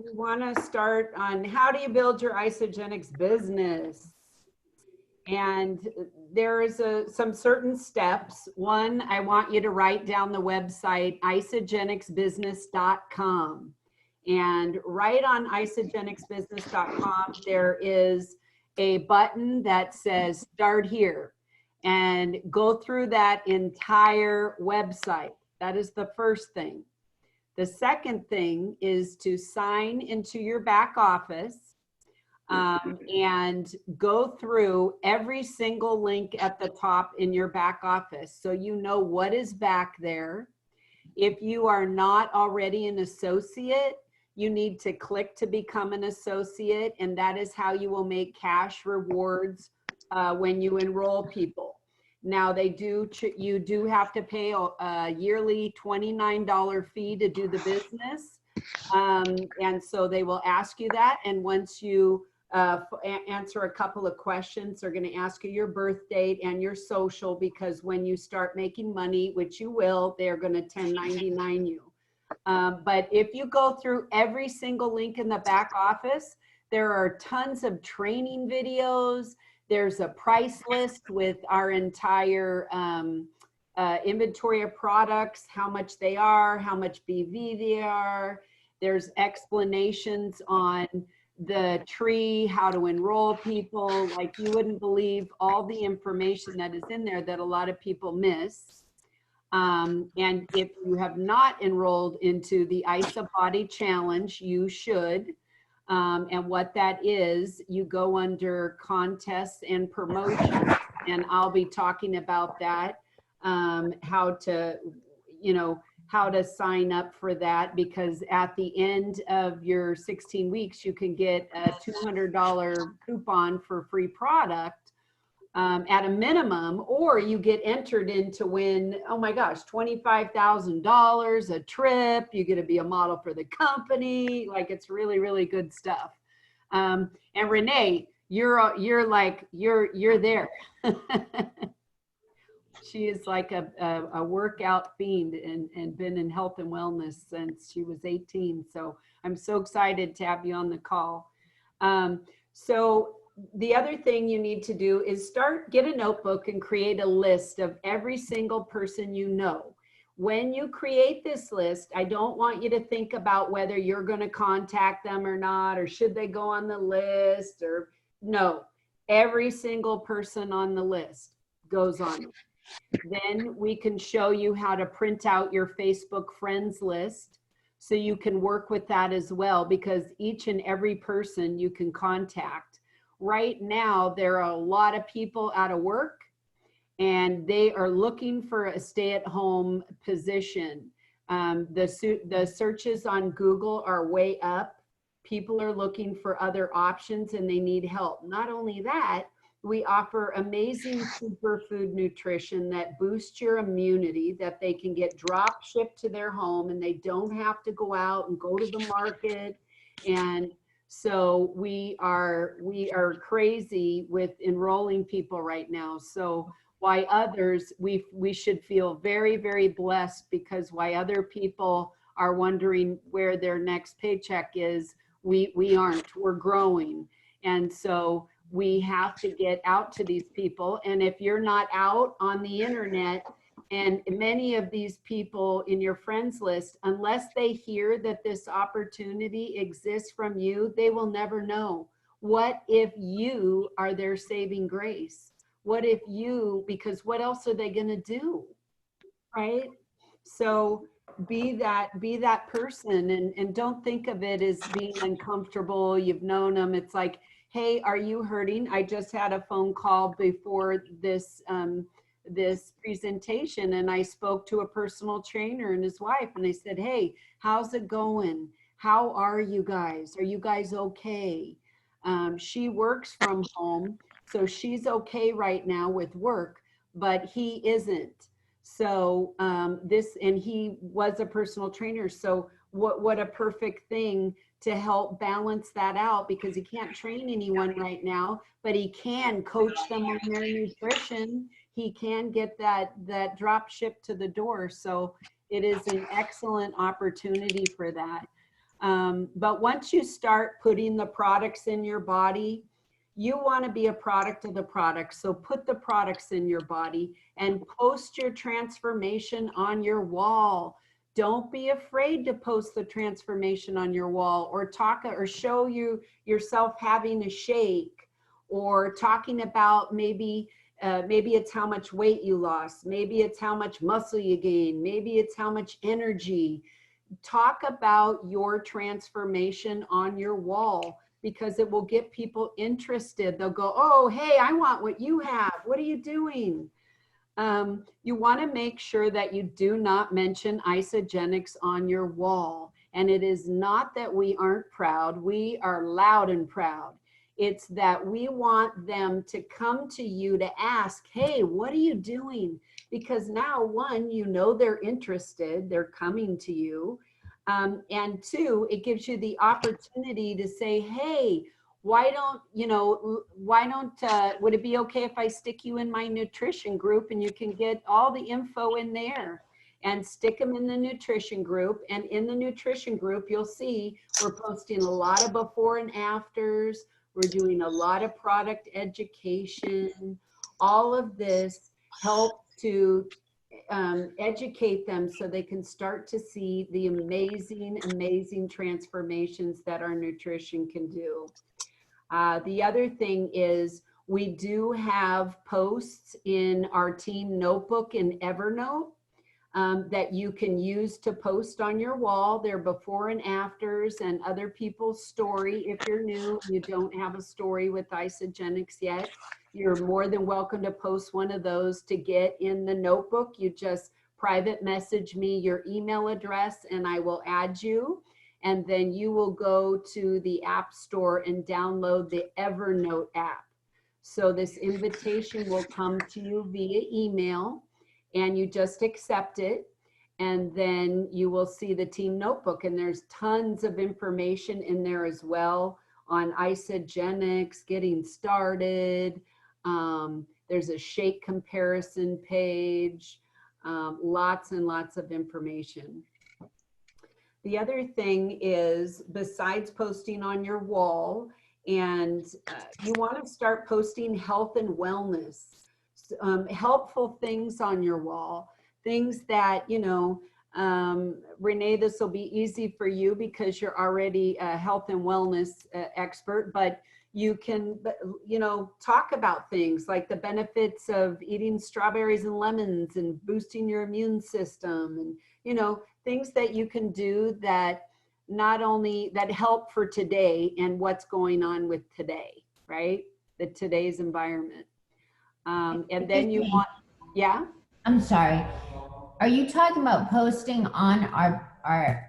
we want to start on how do you build your Isagenix business? And there's some certain steps. One, I want you to write down the website isagenixbusiness.com. And right on isagenixbusiness.com, there is a button that says start here, and go through that entire website. That is the first thing. The second thing is to sign into your back office and go through every single link at the top in your back office so you know what is back there. If you are not already an associate, you need to click to become an associate, and that is how you will make cash rewards when you enroll people. Now you do have to pay a yearly $29 fee to do the business. And so they will ask you that. And once you answer a couple of questions, they're going to ask you your birth date and your social, because when you start making money, which you will, they're going to 1099 you. But if you go through every single link in the back office, there are tons of training videos. There's a price list with our entire inventory of products, how much they are, how much BV they are. There's explanations on the tree, how to enroll people. Like, you wouldn't believe all the information that is in there that a lot of people miss. And if you have not enrolled into the ISA Body Challenge, you should. And what that is, you go under contests and promotions, and I'll be talking about that, how to sign up for that, because at the end of your 16 weeks, you can get a $200 coupon for free product at a minimum, or you get entered in to win, oh my gosh, $25,000, a trip, you get to be a model for the company. Like, it's really, really good stuff. And Renee, you're there. She is like a workout fiend and been in health and wellness since she was 18. So I'm so excited to have you on the call. So the other thing you need to do is get a notebook and create a list of every single person you know. When you create this list, I don't want you to think about whether you're going to contact them or not, or should they go on the list, or no. Every single person on the list goes on it. Then we can show you how to print out your Facebook friends list so you can work with that as well, because each and every person you can contact. Right now, there are a lot of people out of work, and they are looking for a stay-at-home position. The searches on Google are way up. People are looking for other options, and they need help. Not only that, we offer amazing superfood nutrition that boosts your immunity, that they can get drop shipped to their home, and they don't have to go out and go to the market. And so we are crazy with enrolling people right now. So why others, we should feel very, very blessed, because why other people are wondering where their next paycheck is, we aren't. We're growing. And so we have to get out to these people. And if you're not out on the internet, and many of these people in your friends list, unless they hear that this opportunity exists from you, they will never know. What if you are their saving grace? What if you, because what else are they going to do? Right? So be that person, and don't think of it as being uncomfortable. You've known them. It's like, hey, are you hurting? I just had a phone call before this this presentation, and I spoke to a personal trainer and his wife, and I said, hey, how's it going? How are you guys? Are you guys okay? She works from home, so she's okay right now with work, but he isn't. So and he was a personal trainer. So what a perfect thing to help balance that out, because he can't train anyone right now, but he can coach them on their nutrition. He can get that drop shipped to the door. So it is an excellent opportunity for that. But once you start putting the products in your body, you want to be a product of the product. So put the products in your body and post your transformation on your wall. Don't be afraid to post the transformation on your wall, or talk or show yourself having a shake, or talking about maybe it's how much weight you lost. Maybe it's how much muscle you gained. Maybe it's how much energy. Talk about your transformation on your wall, because it will get people interested. They'll go, oh, hey, I want what you have. What are you doing? You want to make sure that you do not mention Isagenix on your wall. And it is not that we aren't proud. We are loud and proud. It's that we want them to come to you to ask, hey, what are you doing? Because now, one, you know they're interested, they're coming to you. And two, it gives you the opportunity to say, hey, would it be okay if I stick you in my nutrition group, and you can get all the info in there, and stick them in the nutrition group. And in the nutrition group, you'll see we're posting a lot of before and afters. We're doing a lot of product education. All of this helps to educate them so they can start to see the amazing transformations that our nutrition can do. The other thing is, we do have posts in our team notebook in Evernote that you can use to post on your wall. They're before and afters and other people's story. If you're new, you don't have a story with Isagenix yet, you're more than welcome to post one of those to get in the notebook. You just private message me your email address and I will add you. And then you will go to the App Store and download the Evernote app. So this invitation will come to you via email, and you just accept it. And then you will see the team notebook, and there's tons of information in there as well on Isagenix, getting started. There's a shake comparison page, lots and lots of information. The other thing is, besides posting on your wall, and you want to start posting health and wellness, helpful things on your wall, things that, Renee, this will be easy for you because you're already a health and wellness expert, but you can, talk about things like the benefits of eating strawberries and lemons and boosting your immune system, and, things that you can do that not only that help for today and what's going on with today, right? Today's environment. And then you want, yeah? I'm sorry. Are you talking about posting on our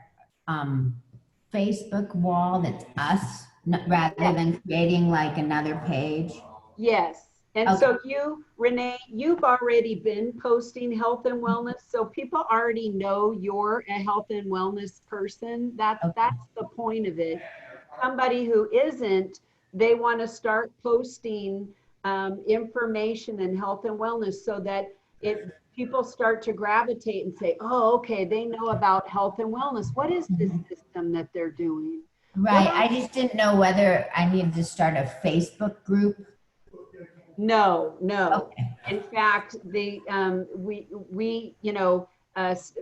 Facebook wall that's us, rather than creating like another page? Yes. And okay. So you, Renee, you've already been posting health and wellness. So people already know you're a health and wellness person. That's the point of it. Somebody who isn't, they want to start posting information in health and wellness so that people start to gravitate and say, oh, okay, they know about health and wellness. What is this system that they're doing? Right. I just didn't know whether I needed to start a Facebook group. No. Okay. In fact,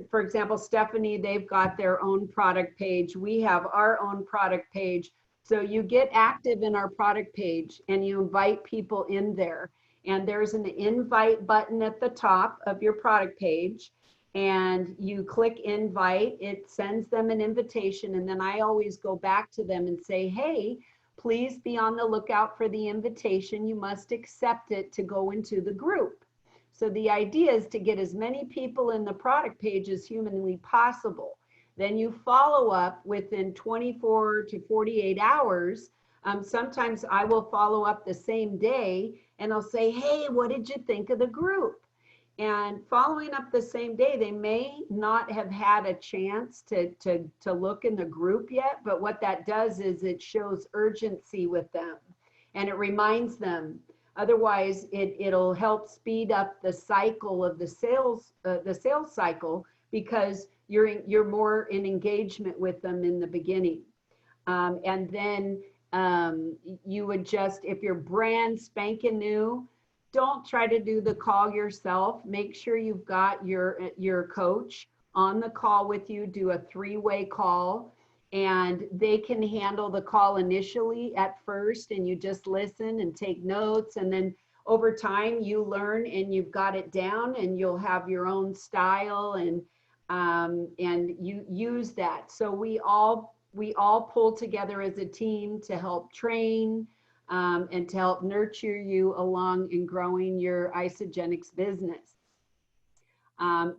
for example, Stephanie, they've got their own product page. We have our own product page. So you get active in our product page and you invite people in there. And there's an invite button at the top of your product page. And you click invite, it sends them an invitation. And then I always go back to them and say, hey, please be on the lookout for the invitation. You must accept it to go into the group. So the idea is to get as many people in the product page as humanly possible. Then you follow up within 24 to 48 hours. Sometimes I will follow up the same day and I'll say, hey, what did you think of the group? And following up the same day, they may not have had a chance to look in the group yet, but what that does is it shows urgency with them and it reminds them. Otherwise, it'll help speed up the cycle of the sales cycle, because you're more in engagement with them in the beginning. And then you would just, if you're brand spanking new, don't try to do the call yourself. Make sure you've got your coach on the call with you. Do a 3-way call, and they can handle the call initially at first, and you just listen and take notes, and then over time you learn and you've got it down, and you'll have your own style, and you use that. So we all pull together as a team to help train and to help nurture you along in growing your Isagenix business.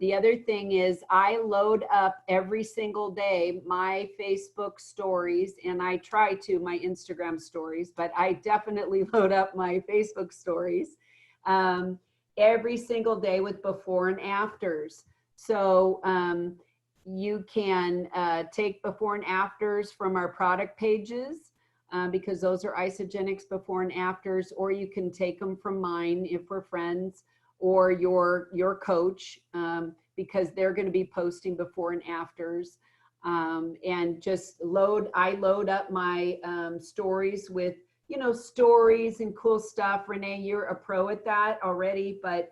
The other thing is I load up every single day my Facebook stories, and I try to my Instagram stories, but I definitely load up my Facebook stories every single day with before and afters. So you can take before and afters from our product pages because those are Isagenix before and afters, or you can take them from mine if we're friends, or your coach, because they're going to be posting before and afters. And just I load up my stories with, stories and cool stuff. Renee, you're a pro at that already, but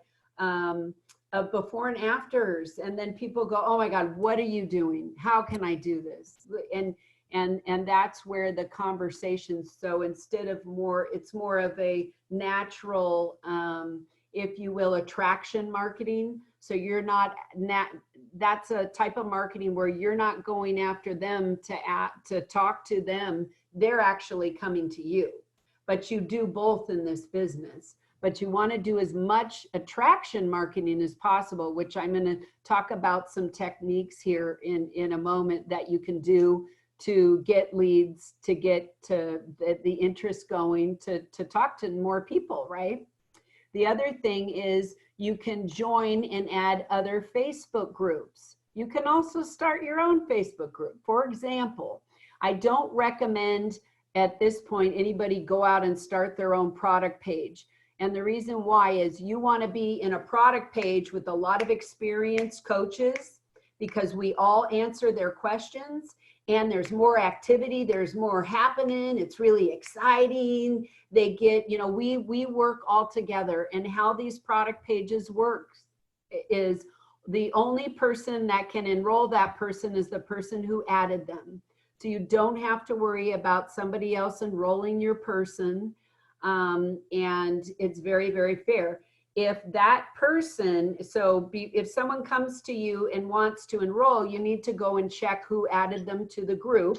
of before and afters. And then people go, oh my God, what are you doing? How can I do this? And that's where the conversation, so instead of it's more of a natural, if you will, attraction marketing. So you're that's a type of marketing where you're not going after them to talk to them. They're actually coming to you, but you do both in this business. But you want to do as much attraction marketing as possible, which I'm going to talk about some techniques here in a moment that you can do to get leads, to get to the interest going, to talk to more people, right? The other thing is you can join and add other Facebook groups. You can also start your own Facebook group. For example, I don't recommend at this point anybody go out and start their own product page. And the reason why is you want to be in a product page with a lot of experienced coaches, because we all answer their questions and there's more activity, there's more happening, it's really exciting. They get, we work all together, and how these product pages work is the only person that can enroll that person is the person who added them. So you don't have to worry about somebody else enrolling your person. And it's very, very fair. If that person, if someone comes to you and wants to enroll, you need to go and check who added them to the group,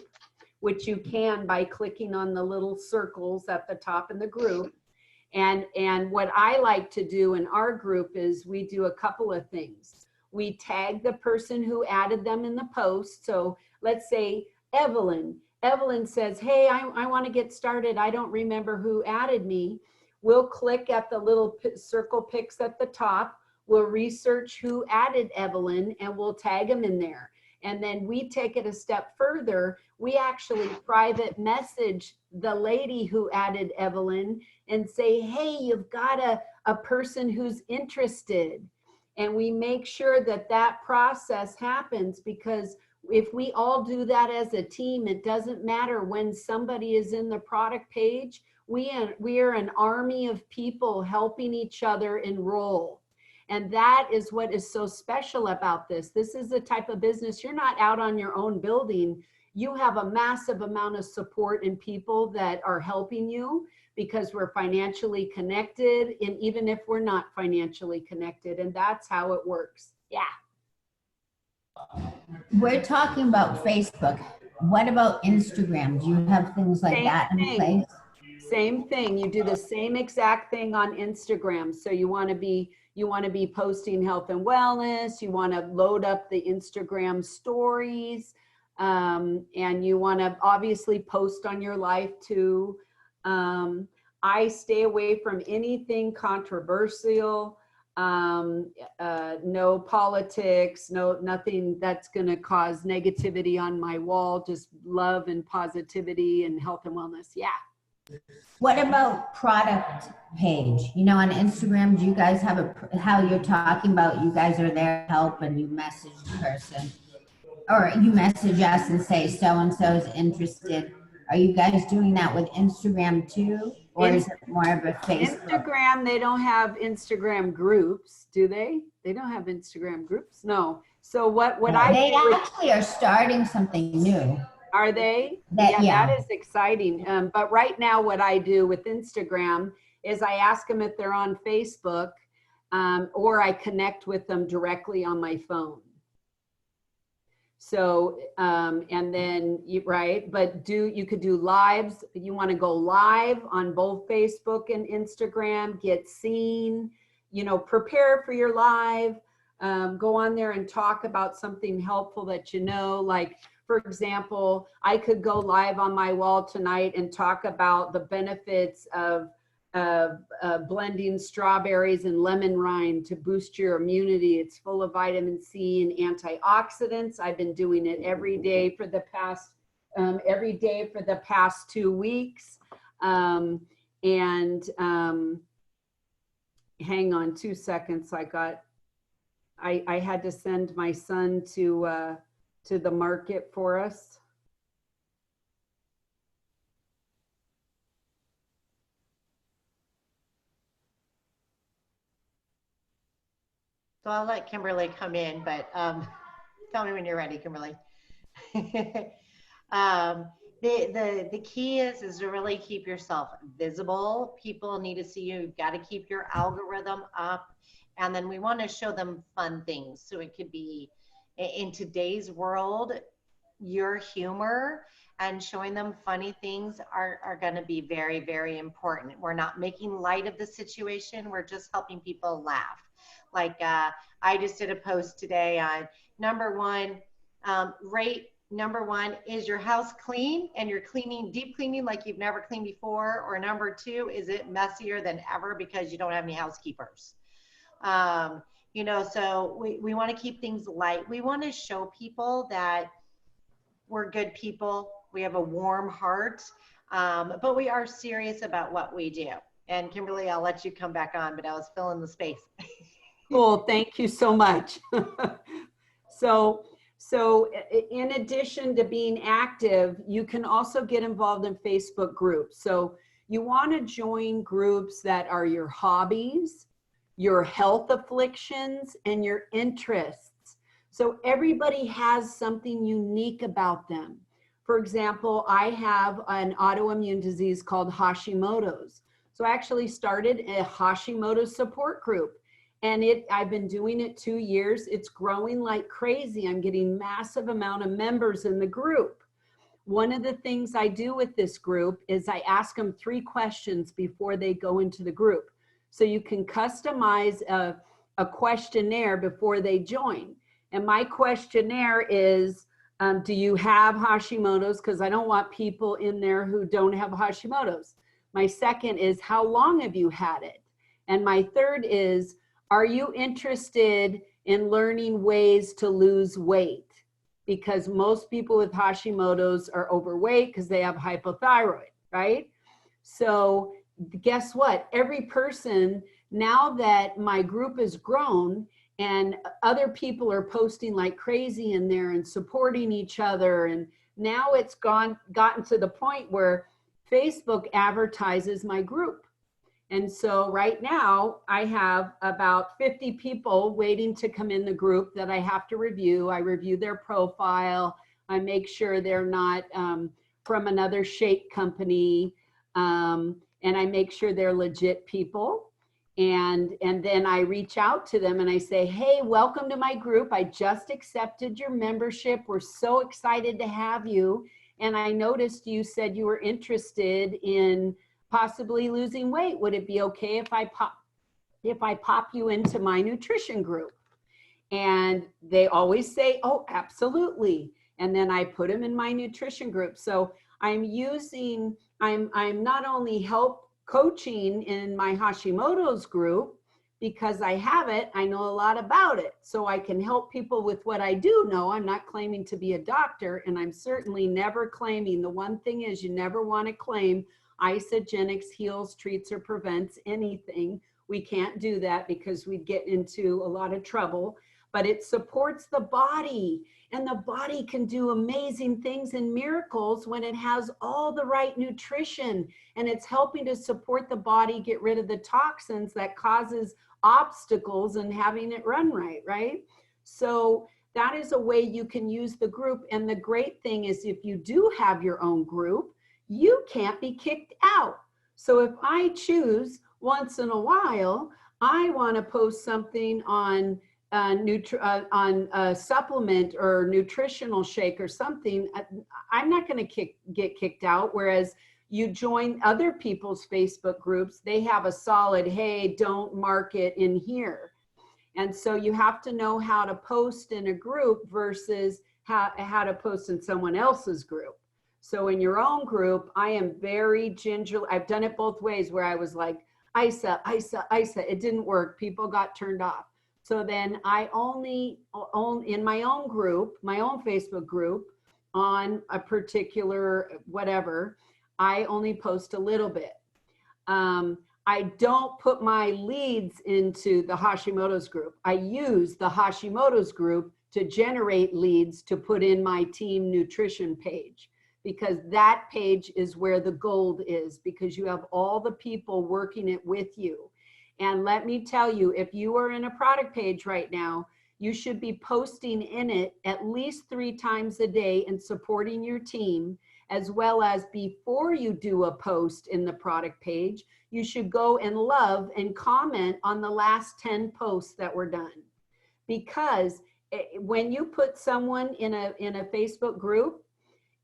which you can by clicking on the little circles at the top in the group. And what I like to do in our group is we do a couple of things. We tag the person who added them in the post. So let's say Evelyn says, hey, I want to get started. I don't remember who added me. We'll click at the little circle pics at the top. We'll research who added Evelyn and we'll tag them in there. And then we take it a step further. We actually private message the lady who added Evelyn and say, hey, you've got a person who's interested. And we make sure that process happens, because if we all do that as a team, it doesn't matter when somebody is in the product page. We are an army of people helping each other enroll. And that is what is so special about this. This is the type of business, you're not out on your own building. You have a massive amount of support and people that are helping you, because we're financially connected, and even if we're not financially connected, and that's how it works. Yeah. We're talking about Facebook. What about Instagram? Do you have things like that in place? Same thing. You do the same exact thing on Instagram. So you want to be posting health and wellness. You want to load up the Instagram stories, and you want to obviously post on your life too. I stay away from anything controversial. No politics, nothing that's going to cause negativity on my wall, just love and positivity and health and wellness. Yeah. What about product page? You know, on Instagram, do you guys have how you're talking about you guys are there to help and you message the person? Or you message us and say so-and-so is interested. Are you guys doing that with Instagram too? Or is it more of a Facebook? Instagram, they don't have Instagram groups, do they? They don't have Instagram groups? No. So what I They do with, actually are starting something new. are they? That, Yeah, that yeah. is exciting. But right now what I do with Instagram is I ask them if they're on Facebook, or I connect with them directly on my phone. So, and then right, but you could do lives. You want to go live on both Facebook and Instagram, get seen, you know, prepare for your live, go on there and talk about something helpful that you know, like, for example, I could go live on my wall tonight and talk about the benefits of blending strawberries and lemon rind to boost your immunity. It's full of vitamin C and antioxidants. I've been doing it every day for the past 2 weeks. Hang on 2 seconds. I had to send my son to the market for us. So I'll let Kimberly come in, but tell me when you're ready, Kimberly. The key is to really keep yourself visible. People need to see you. You've got to keep your algorithm up. And then we want to show them fun things. So it could be in today's world, your humor and showing them funny things are going to be very, very important. We're not making light of the situation. We're just helping people laugh. Like I just did a post today on number one, is your house clean and you're cleaning, deep cleaning like you've never cleaned before? Or number two, is it messier than ever because you don't have any housekeepers? You know, so we want to keep things light. We want to show people that we're good people. We have a warm heart, but we are serious about what we do. And Kimberly, I'll let you come back on, but I was filling the space. Cool, thank you so much. So in addition to being active, you can also get involved in Facebook groups. So you want to join groups that are your hobbies, your health afflictions, and your interests. So everybody has something unique about them. For example, I have an autoimmune disease called Hashimoto's. So I actually started a Hashimoto's support group. And I've been doing it 2 years. It's growing like crazy. I'm getting massive amount of members in the group. One of the things I do with this group is I ask them 3 questions before they go into the group. So you can customize a questionnaire before they join. And my questionnaire is, do you have Hashimoto's? Because I don't want people in there who don't have Hashimoto's. My second is, how long have you had it? And my third is, are you interested in learning ways to lose weight? Because most people with Hashimoto's are overweight because they have hypothyroid, right? So guess what? Every person, now that my group has grown and other people are posting like crazy in there and supporting each other, and now it's gotten to the point where Facebook advertises my group. And so right now I have about 50 people waiting to come in the group that I have to review. I review their profile. I make sure they're not from another shake company. And I make sure they're legit people. And then I reach out to them and I say, hey, welcome to my group. I just accepted your membership. We're so excited to have you. And I noticed you said you were interested in possibly losing weight. Would it be okay if I pop you into my nutrition group? And they always say, oh, absolutely. And then I put them in my nutrition group. So I'm not only help coaching in my Hashimoto's group because I have it, I know a lot about it. So I can help people with what I do know. I'm not claiming to be a doctor, and I'm certainly never claiming. The one thing is you never want to claim Isagenix heals, treats, or prevents anything. We can't do that because we'd get into a lot of trouble, but it supports the body, and the body can do amazing things and miracles when it has all the right nutrition, and it's helping to support the body get rid of the toxins that causes obstacles and having it run right, right? So that is a way you can use the group. And the great thing is if you do have your own group, you can't be kicked out. So if I choose once in a while, I want to post something on a supplement or nutritional shake or something, I'm not going to get kicked out. Whereas you join other people's Facebook groups, they have a solid, hey, don't market in here. And so you have to know how to post in a group versus how to post in someone else's group. So in your own group, I am very gingerly, I've done it both ways where I was like, Isa, it didn't work. People got turned off. So then I only in my own group, my own Facebook group on a particular whatever, I only post a little bit. I don't put my leads into the Hashimoto's group. I use the Hashimoto's group to generate leads to put in my team nutrition page, because that page is where the gold is, because you have all the people working it with you. And let me tell you, if you are in a product page right now, you should be posting in it at least 3 times a day and supporting your team, as well as before you do a post in the product page, you should go and love and comment on the last 10 posts that were done. Because when you put someone in a Facebook group,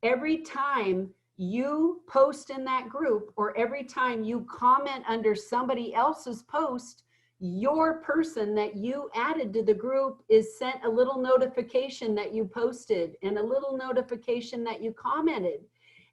every time you post in that group or every time you comment under somebody else's post, your person that you added to the group is sent a little notification that you posted and a little notification that you commented.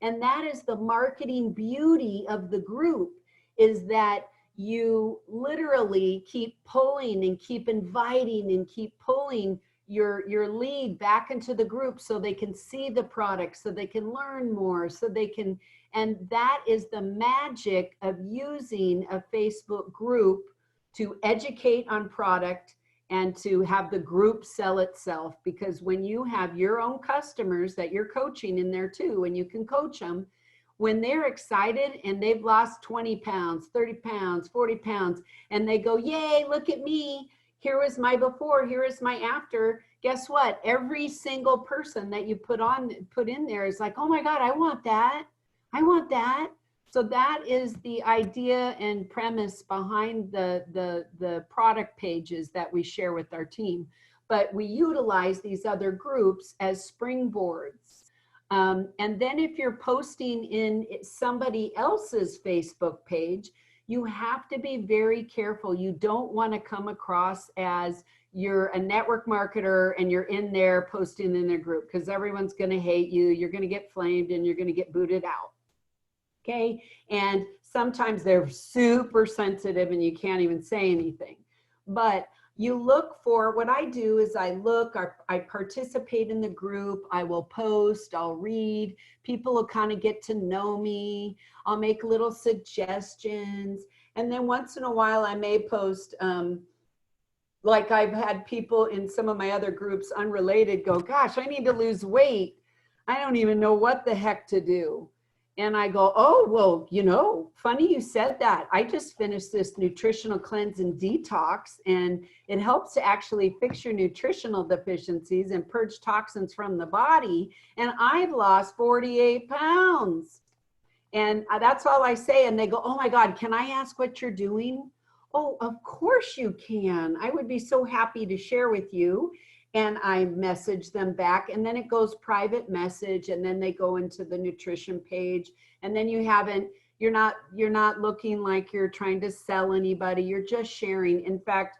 And that is the marketing beauty of the group, is that you literally keep pulling and keep inviting and keep pulling your lead back into the group so they can see the product, so they can learn more, so they can, and that is the magic of using a Facebook group to educate on product and to have the group sell itself. Because when you have your own customers that you're coaching in there too, and you can coach them, when they're excited and they've lost 20 pounds, 30 pounds, 40 pounds, and they go, yay, look at me. Here was my before, here is my after. Guess what? Every single person that you put in there is like, oh my God, I want that. I want that. So that is the idea and premise behind the product pages that we share with our team. But we utilize these other groups as springboards. And then if you're posting in somebody else's Facebook page, you have to be very careful. You don't want to come across as you're a network marketer and you're in there posting in their group, because everyone's going to hate you. You're going to get flamed and you're going to get booted out. Okay. And sometimes they're super sensitive and you can't even say anything. But you look for, what I do is I participate in the group, I will post, I'll read, people will kind of get to know me, I'll make little suggestions, and then once in a while I may post, like I've had people in some of my other groups unrelated go, gosh, I need to lose weight, I don't even know what the heck to do. And I go, oh, well, you know, funny you said that. I just finished this nutritional cleanse and detox, and it helps to actually fix your nutritional deficiencies and purge toxins from the body. And I've lost 48 pounds. And that's all I say. And they go, oh my God, can I ask what you're doing? Oh, of course you can. I would be so happy to share with you. And I message them back, and then it goes private message, and then they go into the nutrition page, and then you're not looking like you're trying to sell anybody. You're just sharing. In fact,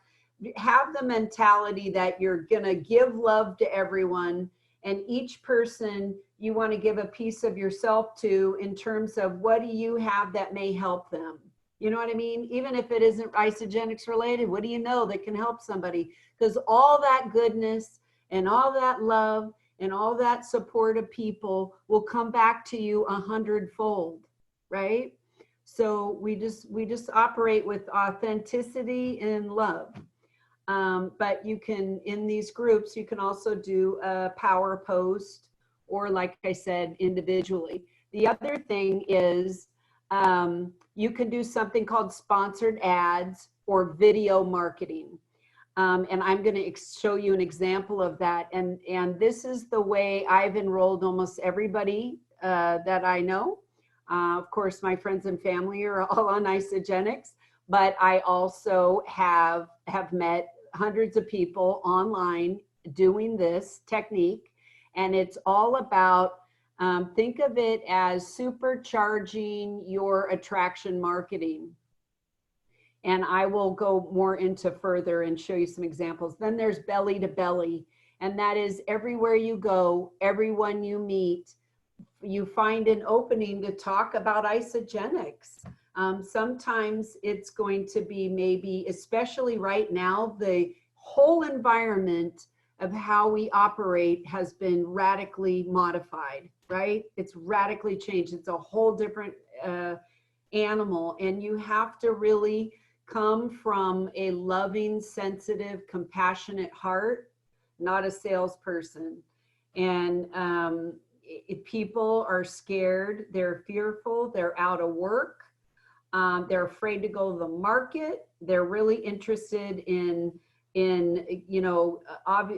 have the mentality that you're gonna give love to everyone, and each person you want to give a piece of yourself to, in terms of what do you have that may help them. You know what I mean? Even if it isn't Isagenix related, what do you know that can help somebody? Because all that goodness and all that love and all that support of people will come back to you 100-fold, right? So we just operate with authenticity and love. But you can, in these groups, you can also do a power post, or like I said, individually. The other thing is you can do something called sponsored ads or video marketing. And I'm going to show you an example of that. And this is the way I've enrolled almost everybody that I know. Of course, my friends and family are all on Isagenix, but I also have met hundreds of people online doing this technique. And it's all about, think of it as supercharging your attraction marketing. And I will go more into further and show you some examples. Then there's belly to belly. And that is everywhere you go, everyone you meet, you find an opening to talk about Isagenix. Sometimes it's going to be maybe, especially right now, the whole environment of how we operate has been radically modified, right? It's radically changed. It's a whole different animal. And you have to really come from a loving, sensitive, compassionate heart, not a salesperson. And if people are scared, they're fearful, they're out of work, they're afraid to go to the market, they're really interested in you know,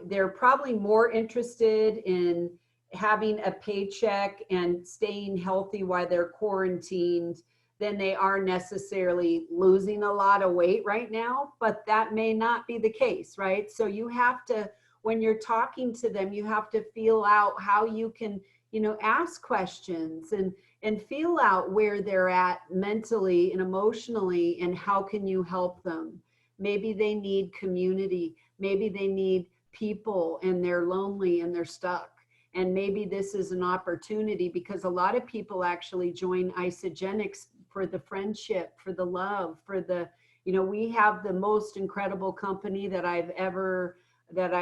they're probably more interested in having a paycheck and staying healthy while they're quarantined than they are necessarily losing a lot of weight right now, but that may not be the case, right? So you have to, when you're talking to them, you have to feel out how you can, you know, ask questions and feel out where they're at mentally and emotionally, and how can you help them? Maybe they need community. Maybe they need people and they're lonely and they're stuck. And maybe this is an opportunity, because a lot of people actually join Isagenix for the friendship, for the love, for the, you know, we have the most incredible company that I've ever had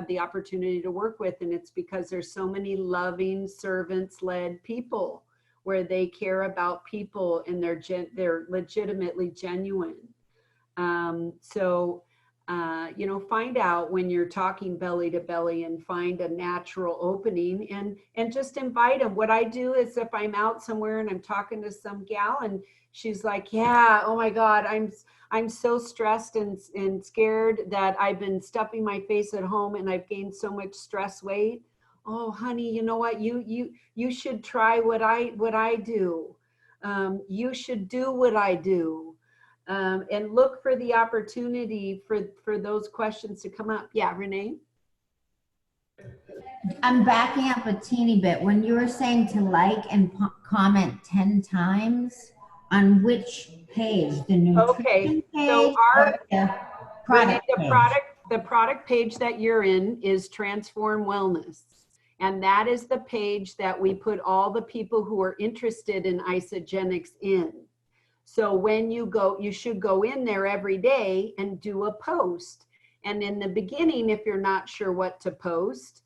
the opportunity to work with. And it's because there's so many loving, servants-led people where they care about people and they're legitimately genuine. You know, find out when you're talking belly to belly and find a natural opening and just invite them. What I do is, if I'm out somewhere and I'm talking to some gal and she's like, yeah, oh my God, I'm so stressed and scared that I've been stuffing my face at home and I've gained so much stress weight. Oh, honey, you know what? You should try what I do. You should do what I do. And look for the opportunity for those questions to come up. Yeah, Renee? I'm backing up a teeny bit. When you were saying to like and comment 10 times, on which page? The nutrition page, so or the product page? The product page that you're in is Transform Wellness. And that is the page that we put all the people who are interested in Isagenix in. So when you go, you should go in there every day and do a post. And in the beginning, if you're not sure what to post,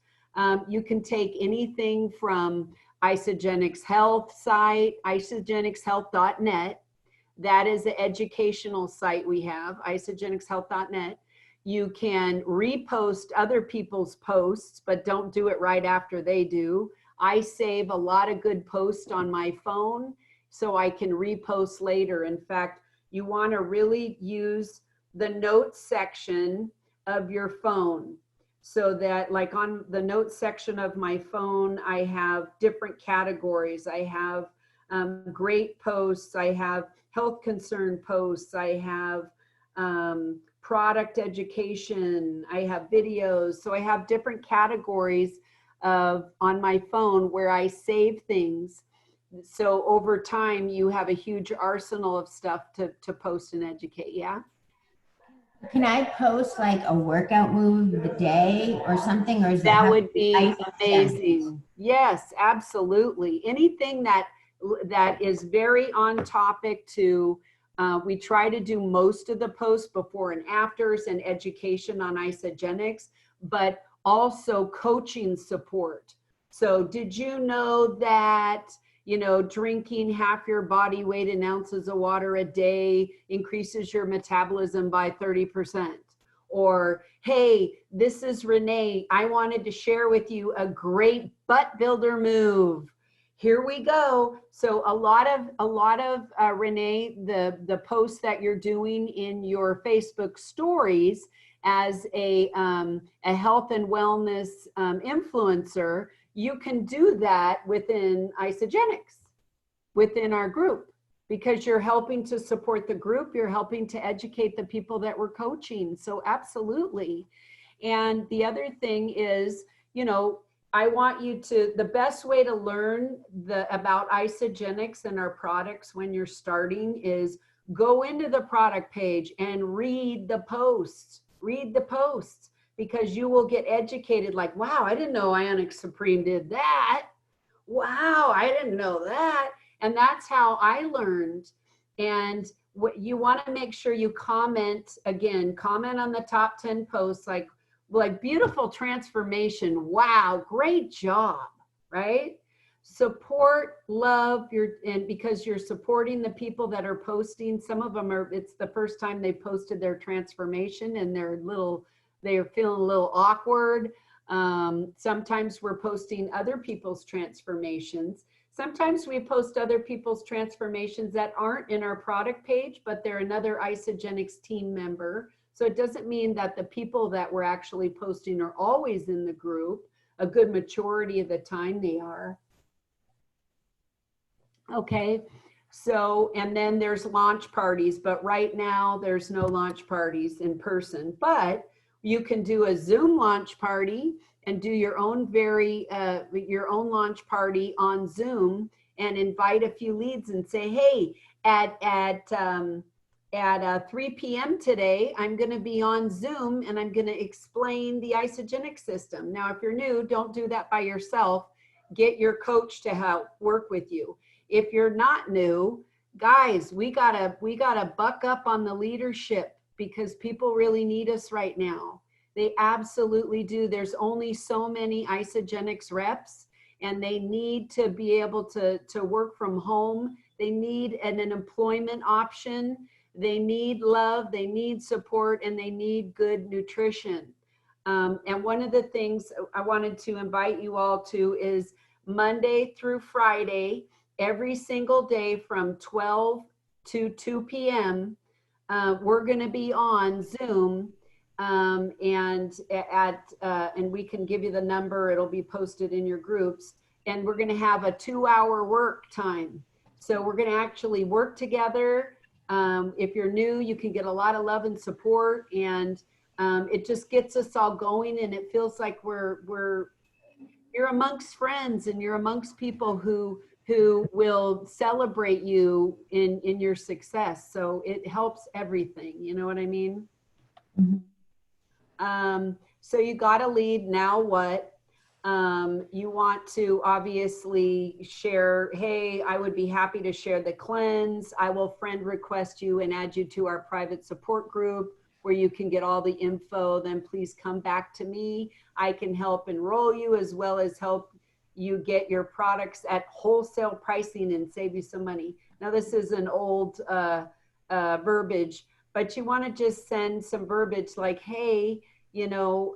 you can take anything from Isagenix Health site, isagenixhealth.net. That is the educational site we have, isagenixhealth.net. You can repost other people's posts, but don't do it right after they do. I save a lot of good posts on my phone, so I can repost later. In fact, you want to really use the notes section of your phone, so that, like, on the notes section of my phone, I have different categories. I have great posts, I have health concern posts, I have product education, I have videos. So I have different categories on my phone where I save things. So over time, you have a huge arsenal of stuff to post and educate. Yeah. Can I post like a workout move of the day or something, or is that would be amazing? Yes, absolutely. Anything that is very on topic to, we try to do most of the posts before and afters and education on Isagenix, but also coaching support. So did you know that you know, drinking half your body weight in ounces of water a day increases your metabolism by 30%. Or, hey, this is Renee. I wanted to share with you a great butt builder move. Here we go. So a lot of Renee, the posts that you're doing in your Facebook stories as a health and wellness influencer, you can do that within Isagenix, within our group, because you're helping to support the group, you're helping to educate the people that we're coaching. So absolutely. And the other thing is, you know, I want you to, the best way to learn about Isagenix and our products when you're starting is go into the product page and read the posts, because you will get educated like, wow, I didn't know Ionix Supreme did that. Wow, I didn't know that. And that's how I learned. And what you want to make sure you comment, again, comment on the top 10 posts, like beautiful transformation. Wow, great job, right? Support, love and because you're supporting the people that are posting. Some of them it's the first time they posted their transformation and they're feeling a little awkward. Sometimes we're posting other people's transformations. Sometimes we post other people's transformations that aren't in our product page, but they're another Isagenix team member. So it doesn't mean that the people that we're actually posting are always in the group. A good majority of the time they are. Okay, so, and then there's launch parties, but right now there's no launch parties in person, but you can do a Zoom launch party and do your own launch party on Zoom and invite a few leads and say, hey, at 3 p.m. today, I'm going to be on Zoom and I'm going to explain the Isagenix system. Now, if you're new, don't do that by yourself. Get your coach to help work with you. If you're not new, guys, we gotta buck up on the leadership because people really need us right now. They absolutely do. There's only so many Isagenix reps and they need to be able to work from home. They need an employment option. They need love, they need support, and they need good nutrition. And one of the things I wanted to invite you all to is Monday through Friday, every single day from 12 to 2 p.m., we're going to be on Zoom. And we can give you the number, it'll be posted in your groups, and we're going to have a 2-hour work time. So we're going to actually work together. If you're new, you can get a lot of love and support, and it just gets us all going, and it feels like you're amongst friends and you're amongst people who will celebrate you in your success. So it helps everything, you know what I mean? Mm-hmm. So you got a lead, now what? You want to obviously share, hey, I would be happy to share the cleanse. I will friend request you and add you to our private support group where you can get all the info. Then please come back to me. I can help enroll you as well as help you get your products at wholesale pricing and save you some money. Now this is an old verbiage, but you want to just send some verbiage like, hey, you know,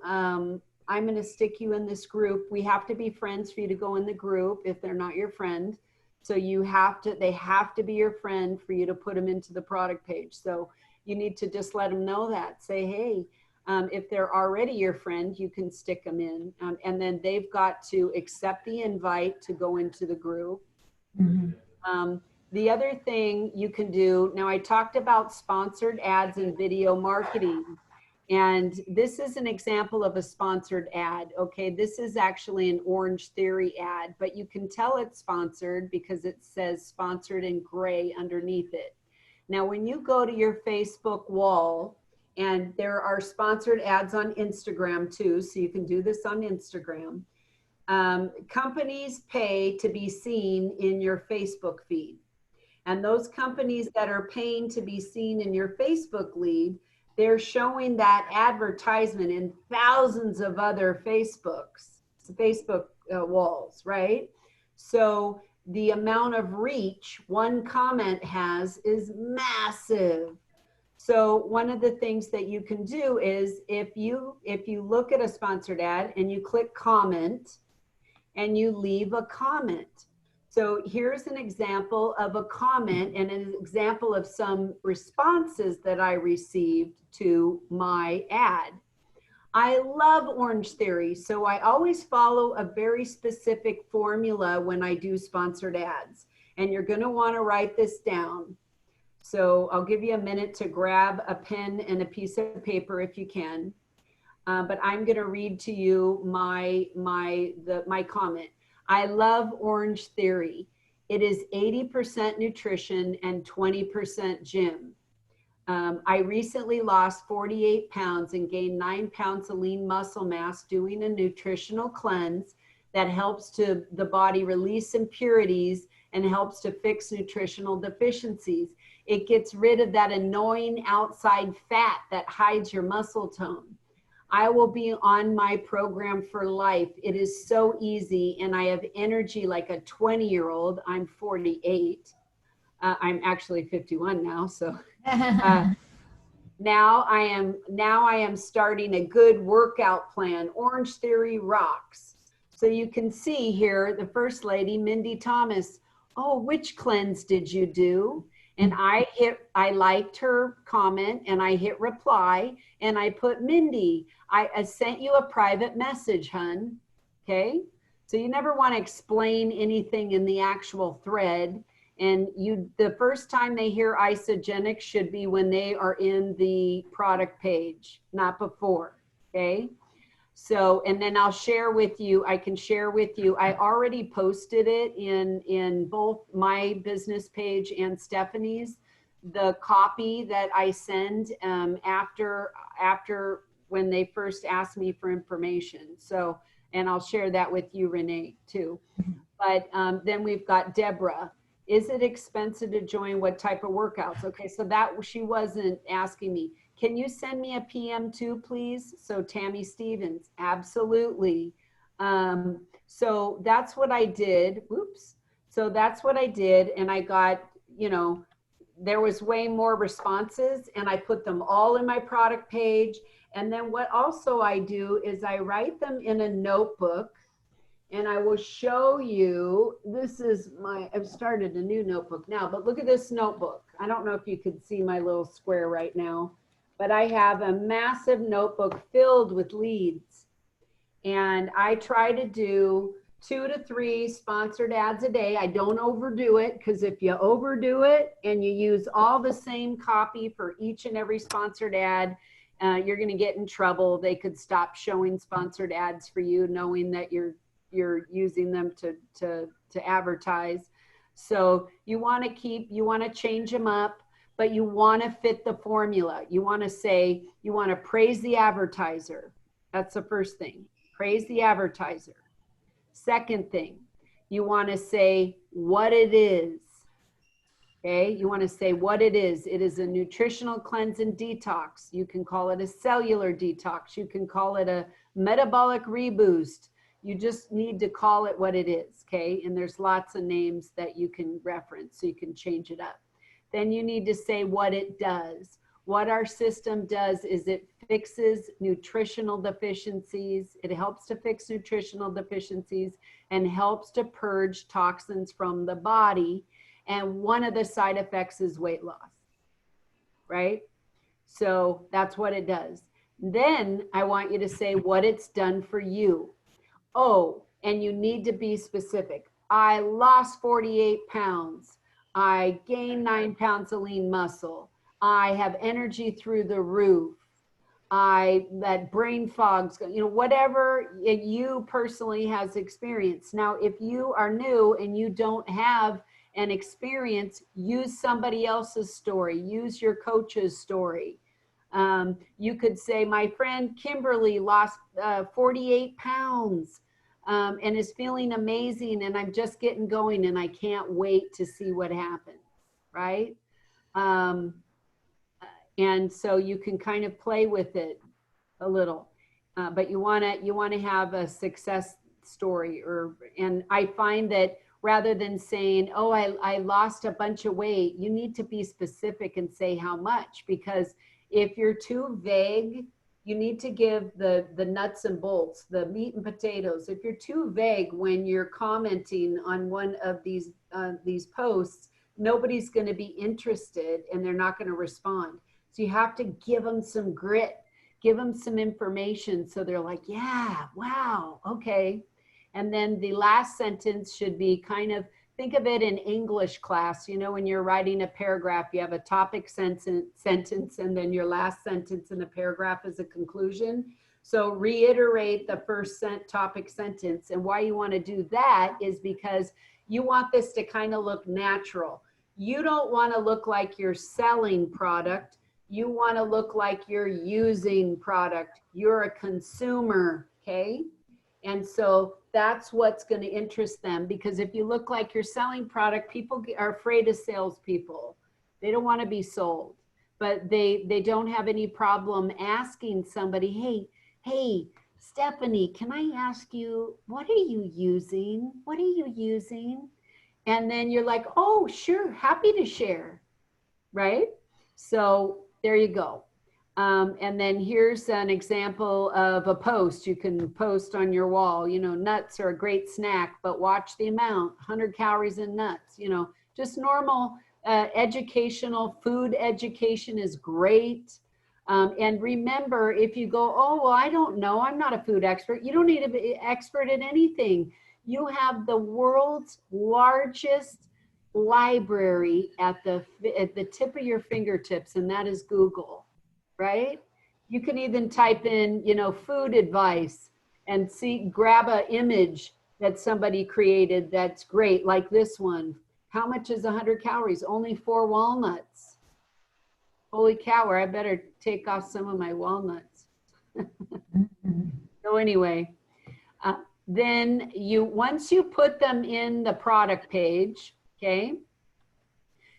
I'm going to stick you in this group. We have to be friends for you to go in the group if they're not your friend. So they have to be your friend for you to put them into the product page. So you need to just let them know that. Say, hey, if they're already your friend, you can stick them in. And then they've got to accept the invite to go into the group. Mm-hmm. The other thing you can do, now I talked about sponsored ads and video marketing. And this is an example of a sponsored ad. Okay, this is actually an Orange Theory ad, but you can tell it's sponsored because it says sponsored in gray underneath it. Now, when you go to your Facebook wall, and there are sponsored ads on Instagram too, so you can do this on Instagram. Companies pay to be seen in your Facebook feed. And those companies that are paying to be seen in your Facebook lead, they're showing that advertisement in thousands of other Facebook walls, right? So the amount of reach one comment has is massive. So one of the things that you can do is if you look at a sponsored ad and you click comment and you leave a comment. So here's an example of a comment and an example of some responses that I received to my ad. I love Orange Theory, so I always follow a very specific formula when I do sponsored ads. And you're going to want to write this down. So I'll give you a minute to grab a pen and a piece of paper if you can. But I'm going to read to you my comment. I love Orange Theory. It is 80% nutrition and 20% gym. I recently lost 48 pounds and gained 9 pounds of lean muscle mass doing a nutritional cleanse that helps to the body release impurities and helps to fix nutritional deficiencies. It gets rid of that annoying outside fat that hides your muscle tone. I will be on my program for life. It is so easy and I have energy like a 20-year-old. I'm 48. I'm actually 51 now, so now I am starting a good workout plan. Orange Theory rocks. So you can see here the first lady, Mindy Thomas. Oh, which cleanse did you do? And I liked her comment and I hit reply and I put, Mindy, I sent you a private message, hun. Okay. So you never want to explain anything in the actual thread. And the first time they hear Isagenix should be when they are in the product page, not before. Okay. So, and then I'll share with you, I can share with you, I already posted it in both my business page and Stephanie's, the copy that I send after when they first asked me for information. So, and I'll share that with you, Renee, too. But then we've got Deborah. Is it expensive to join? What type of workouts? Okay, so that she wasn't asking me. Can you send me a PM too, please? So Tammy Stevens, absolutely. So that's what I did. Oops. So that's what I did. And I got, there was way more responses and I put them all in my product page. And then what also I do is I write them in a notebook and I will show you, this is I've started a new notebook now, but look at this notebook. I don't know if you could see my little square right now, but I have a massive notebook filled with leads. And I try to do 2 to 3 sponsored ads a day. I don't overdo it because if you overdo it and you use all the same copy for each and every sponsored ad, you're going to get in trouble. They could stop showing sponsored ads for you knowing that you're using them to advertise. So you want to change them up, but you want to fit the formula. You want to praise the advertiser. That's the first thing. Praise the advertiser. Second thing, you want to say what it is. Okay, you want to say what it is. It is a nutritional cleanse and detox. You can call it a cellular detox. You can call it a metabolic reboost. You just need to call it what it is, okay? And there's lots of names that you can reference, so you can change it up. Then you need to say what it does. What our system does is it fixes nutritional deficiencies. It helps to fix nutritional deficiencies and helps to purge toxins from the body. And one of the side effects is weight loss, right? So that's what it does. Then I want you to say what it's done for you. Oh, and you need to be specific. I lost 48 pounds. I gained 9 pounds of lean muscle. I have energy through the roof. That brain fog's, whatever you personally has experienced. Now, if you are new and you don't have an experience, use somebody else's story. Use your coach's story. You could say, my friend Kimberly lost 48 pounds. And is feeling amazing and I'm just getting going and I can't wait to see what happens, right? And so you can kind of play with it a little, but you want to have a success story and I find that rather than saying, oh, I lost a bunch of weight. You need to be specific and say how much, because if you're too vague, you need to give the nuts and bolts, the meat and potatoes. If you're too vague when you're commenting on one of these posts, nobody's going to be interested and they're not going to respond. So you have to give them some grit, give them some information so they're like, yeah, wow, okay. And then the last sentence should be kind of, think of it in English class. You know, when you're writing a paragraph, you have a topic sentence, and then your last sentence in the paragraph is a conclusion. So reiterate the first topic sentence. And why you want to do that is because you want this to kind of look natural. You don't want to look like you're selling product. You want to look like you're using product. You're a consumer, okay? And so that's what's going to interest them, because if you look like you're selling product, people are afraid of salespeople. They don't want to be sold, but they don't have any problem asking somebody, hey, Stephanie, can I ask you, what are you using? What are you using? And then you're like, oh, sure, happy to share, right? So there you go. And then here's an example of a post you can post on your wall. You know, nuts are a great snack, but watch the amount, 100 calories in nuts, you know, just normal educational food education is great. And remember, if you go, oh, well, I don't know, I'm not a food expert. You don't need to be expert at anything. You have the world's largest library at the tip of your fingertips, and that is Google. Right? You can even type in, you know, food advice and grab an image that somebody created that's great, like this one. How much is 100 calories? Only 4 walnuts. Holy cow, I better take off some of my walnuts. So anyway, then once you put them in the product page, okay,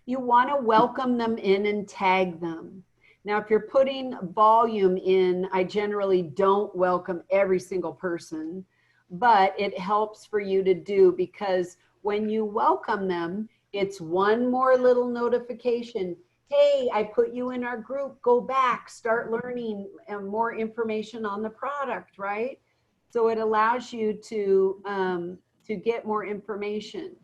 you want to welcome them in and tag them. Now, if you're putting volume in, I generally don't welcome every single person, but it helps for you to do, because when you welcome them, it's one more little notification. Hey, I put you in our group, go back, start learning more information on the product, right? So it allows you to get more information.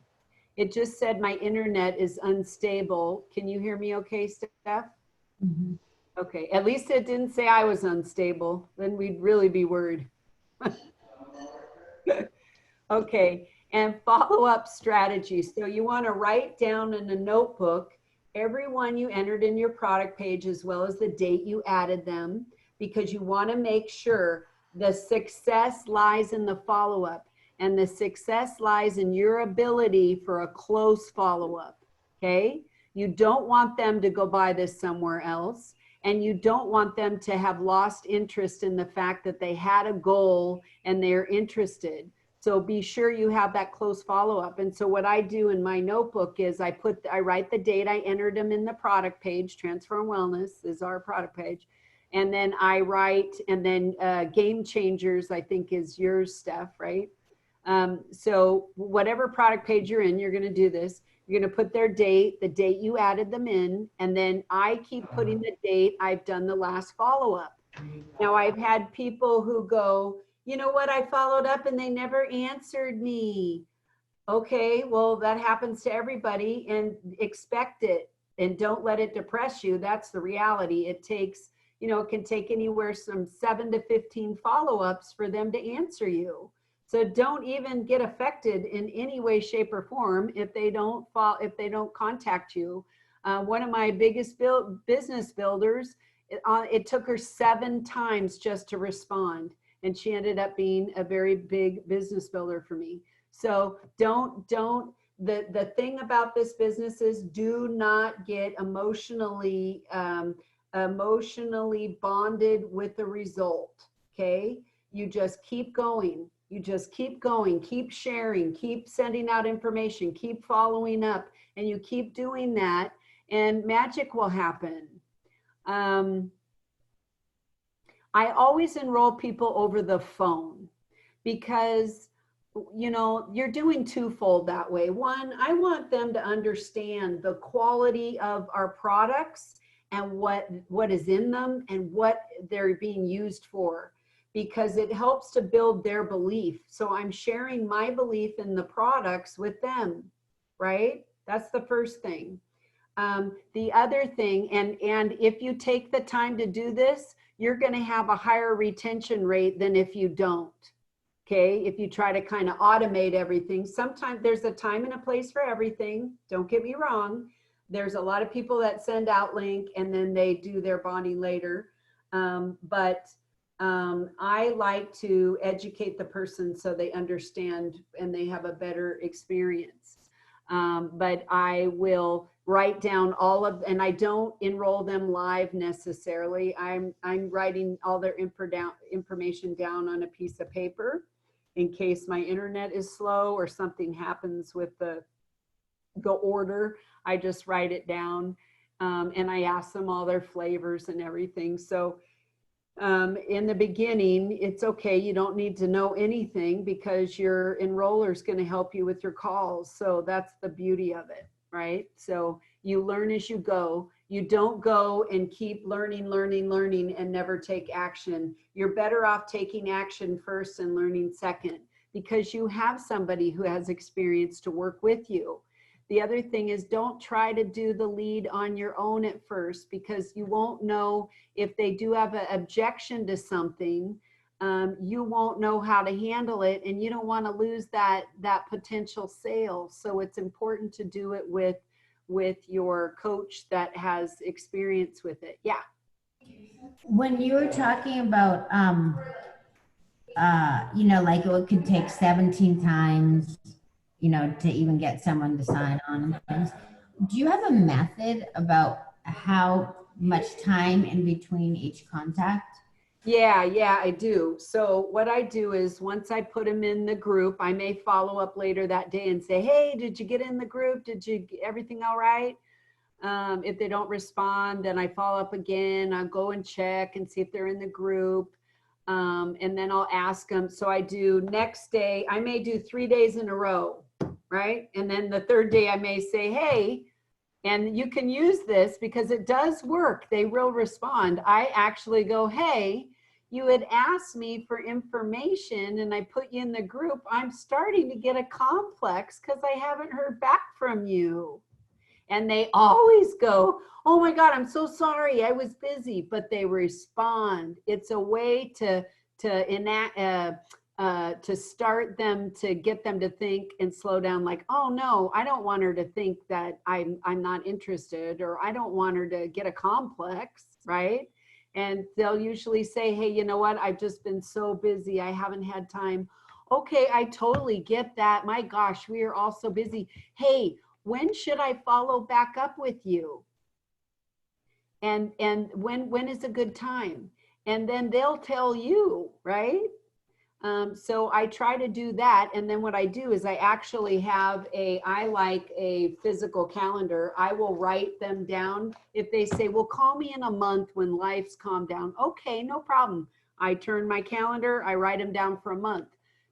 It just said my internet is unstable. Can you hear me okay, Steph? Mm-hmm. Okay, at least it didn't say I was unstable. Then we'd really be worried. Okay, and follow-up strategies. So you want to write down in a notebook everyone you entered in your product page, as well as the date you added them, because you want to make sure the success lies in the follow-up, and the success lies in your ability for a close follow-up, okay? You don't want them to go buy this somewhere else. And you don't want them to have lost interest in the fact that they had a goal and they're interested. So be sure you have that close follow-up. And so what I do in my notebook is I write the date I entered them in the product page. Transform Wellness is our product page. And then I write, and then Game Changers, I think, is yours, Steph, right? So whatever product page you're in, you're going to do this. You're going to put their date, the date you added them in, and then I keep putting the date I've done the last follow-up. Now, I've had people who go, you know what, I followed up and they never answered me. Okay, well, that happens to everybody, and expect it, and don't let it depress you. That's the reality. It takes, you know, it can take anywhere from 7 to 15 follow-ups for them to answer you. So don't even get affected in any way, shape, or form if they don't contact you. One of my biggest business builders, it took her 7 times just to respond, and she ended up being a very big business builder for me. So the thing about this business is, do not get emotionally bonded with the result. Okay, you just keep going. You just keep going, keep sharing, keep sending out information, keep following up, and you keep doing that, and magic will happen. I always enroll people over the phone, because you know, you're doing twofold that way. One, I want them to understand the quality of our products and what is in them and what they're being used for, because it helps to build their belief. So I'm sharing my belief in the products with them, right? That's the first thing. The other thing, and if you take the time to do this, you're going to have a higher retention rate than if you don't. Okay, if you try to kind of automate everything, sometimes there's a time and a place for everything. Don't get me wrong. There's a lot of people that send out link and then they do their bonding later. But I like to educate the person so they understand and they have a better experience. But I will write down all of, and I don't enroll them live necessarily. I'm writing all their information down on a piece of paper in case my internet is slow or something happens with the order. I just write it down, and I ask them all their flavors and everything. So in the beginning, it's okay. You don't need to know anything because your enroller is going to help you with your calls. So that's the beauty of it, right? So you learn as you go. You don't go and keep learning and never take action. You're better off taking action first and learning second, because you have somebody who has experience to work with you. The other thing is, don't try to do the lead on your own at first, because you won't know if they do have an objection to something. You won't know how to handle it, and you don't want to lose that potential sale. So it's important to do it with your coach that has experience with it. Yeah. When you were talking about, you know, like it could take 17 times, you know, to even get someone to sign on and things. Do you have a method about how much time in between each contact? Yeah, I do. So what I do is, once I put them in the group, I may follow up later that day and say, hey, did you get in the group? Everything all right? If they don't respond, then I follow up again. I'll go and check and see if they're in the group. And then I'll ask them. So I do next day, I may do 3 days in a row, right? And then the third day I may say, hey, and you can use this because it does work. They will respond. I actually go, hey, you had asked me for information and I put you in the group. I'm starting to get a complex because I haven't heard back from you. And they always go, oh my God, I'm so sorry, I was busy, but they respond. It's a way to start them, to get them to think and slow down, like, oh no, I don't want her to think that I'm not interested, or I don't want her to get a complex, right? And they'll usually say, hey, you know what, I've just been so busy, I haven't had time. Okay, I totally get that. My gosh, we are all so busy. Hey, when should I follow back up with you? And when is a good time? And then they'll tell you, right? So I try to do that. And then what I do is I actually have I like a physical calendar. I will write them down. If they say, well, call me in a month when life's calmed down. Okay, no problem. I turn my calendar, I write them down for a month.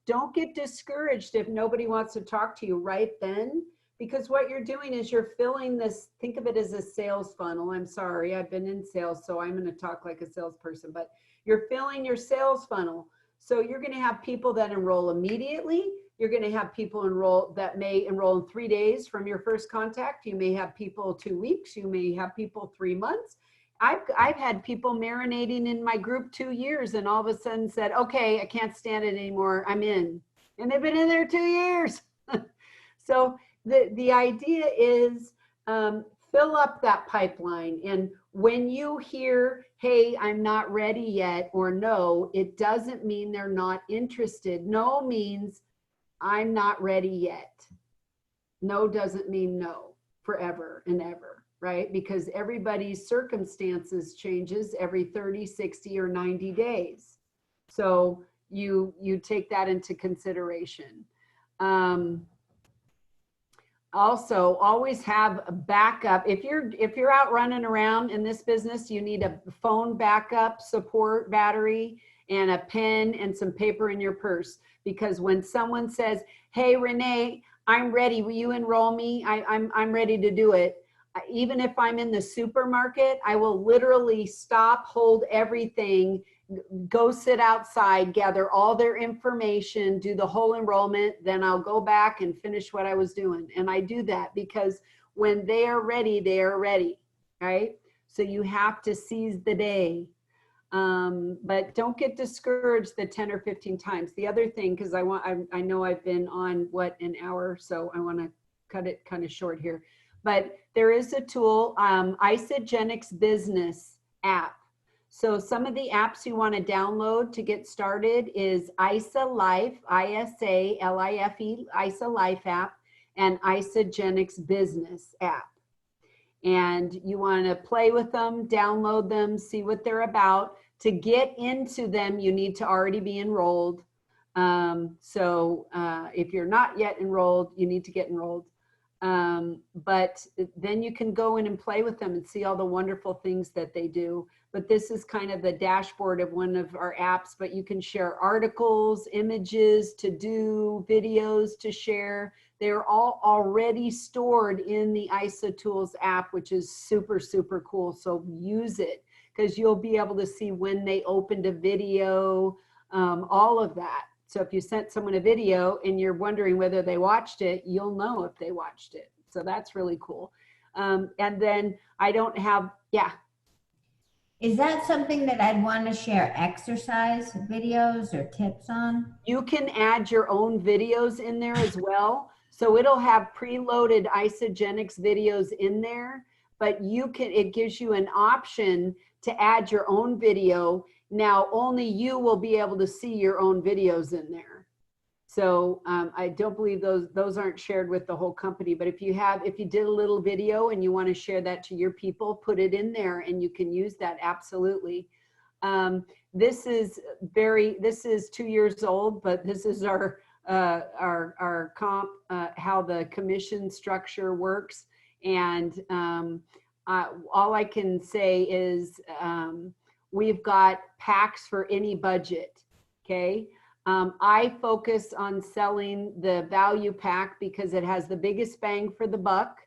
Don't get discouraged if nobody wants to talk to you right then, because what you're doing is you're filling this, think of it as a sales funnel. I'm sorry, I've been in sales, so I'm going to talk like a salesperson, but you're filling your sales funnel. So you're going to have people that enroll immediately. You're going to have people that may enroll in 3 days from your first contact. You may have people 2 weeks. You may have people 3 months. I've had people marinating in my group 2 years and all of a sudden said, okay, I can't stand it anymore, I'm in. And they've been in there 2 years. So the idea is fill up that pipeline. And when you hear, hey, I'm not ready yet, or no, it doesn't mean they're not interested. No means I'm not ready yet. No doesn't mean no forever and ever, right? Because everybody's circumstances changes every 30, 60, or 90 days. So you take that into consideration. Also, always have a backup. If you're out running around in this business, you need a phone backup support battery, and a pen and some paper in your purse. Because when someone says, hey, Renee, I'm ready, will you enroll me? I'm ready to do it. Even if I'm in the supermarket, I will literally stop, hold everything, go sit outside, gather all their information, do the whole enrollment, then I'll go back and finish what I was doing. And I do that because when they are ready, right? So you have to seize the day. But don't get discouraged the 10 or 15 times. The other thing, because I know I've been on an hour, so I want to cut it kind of short here. But there is a tool, Isagenix Business app. So some of the apps you want to download to get started is ISA Life, ISALIFE, ISA Life app, and Isagenix Business app. And you want to play with them, download them, see what they're about. To get into them, you need to already be enrolled. So if you're not yet enrolled, you need to get enrolled. But then you can go in and play with them and see all the wonderful things that they do. But this is kind of the dashboard of one of our apps, but you can share articles, images to do, videos to share. They're all already stored in the ISA Tools app, which is super, super cool. So use it because you'll be able to see when they opened a video, all of that. So if you sent someone a video and you're wondering whether they watched it, you'll know if they watched it. So that's really cool. And then I don't have, yeah. Is that something that I'd want to share exercise videos or tips on? You can add your own videos in there as well. So it'll have preloaded Isagenix videos in there, but it gives you an option to add your own video. Now, only you will be able to see your own videos in there. So I don't believe those aren't shared with the whole company, but if you did a little video and you want to share that to your people, put it in there and you can use that, absolutely. This is 2 years old, but this is our comp, how the commission structure works. And all I can say is we've got packs for any budget, okay? I focus on selling the value pack because it has the biggest bang for the buck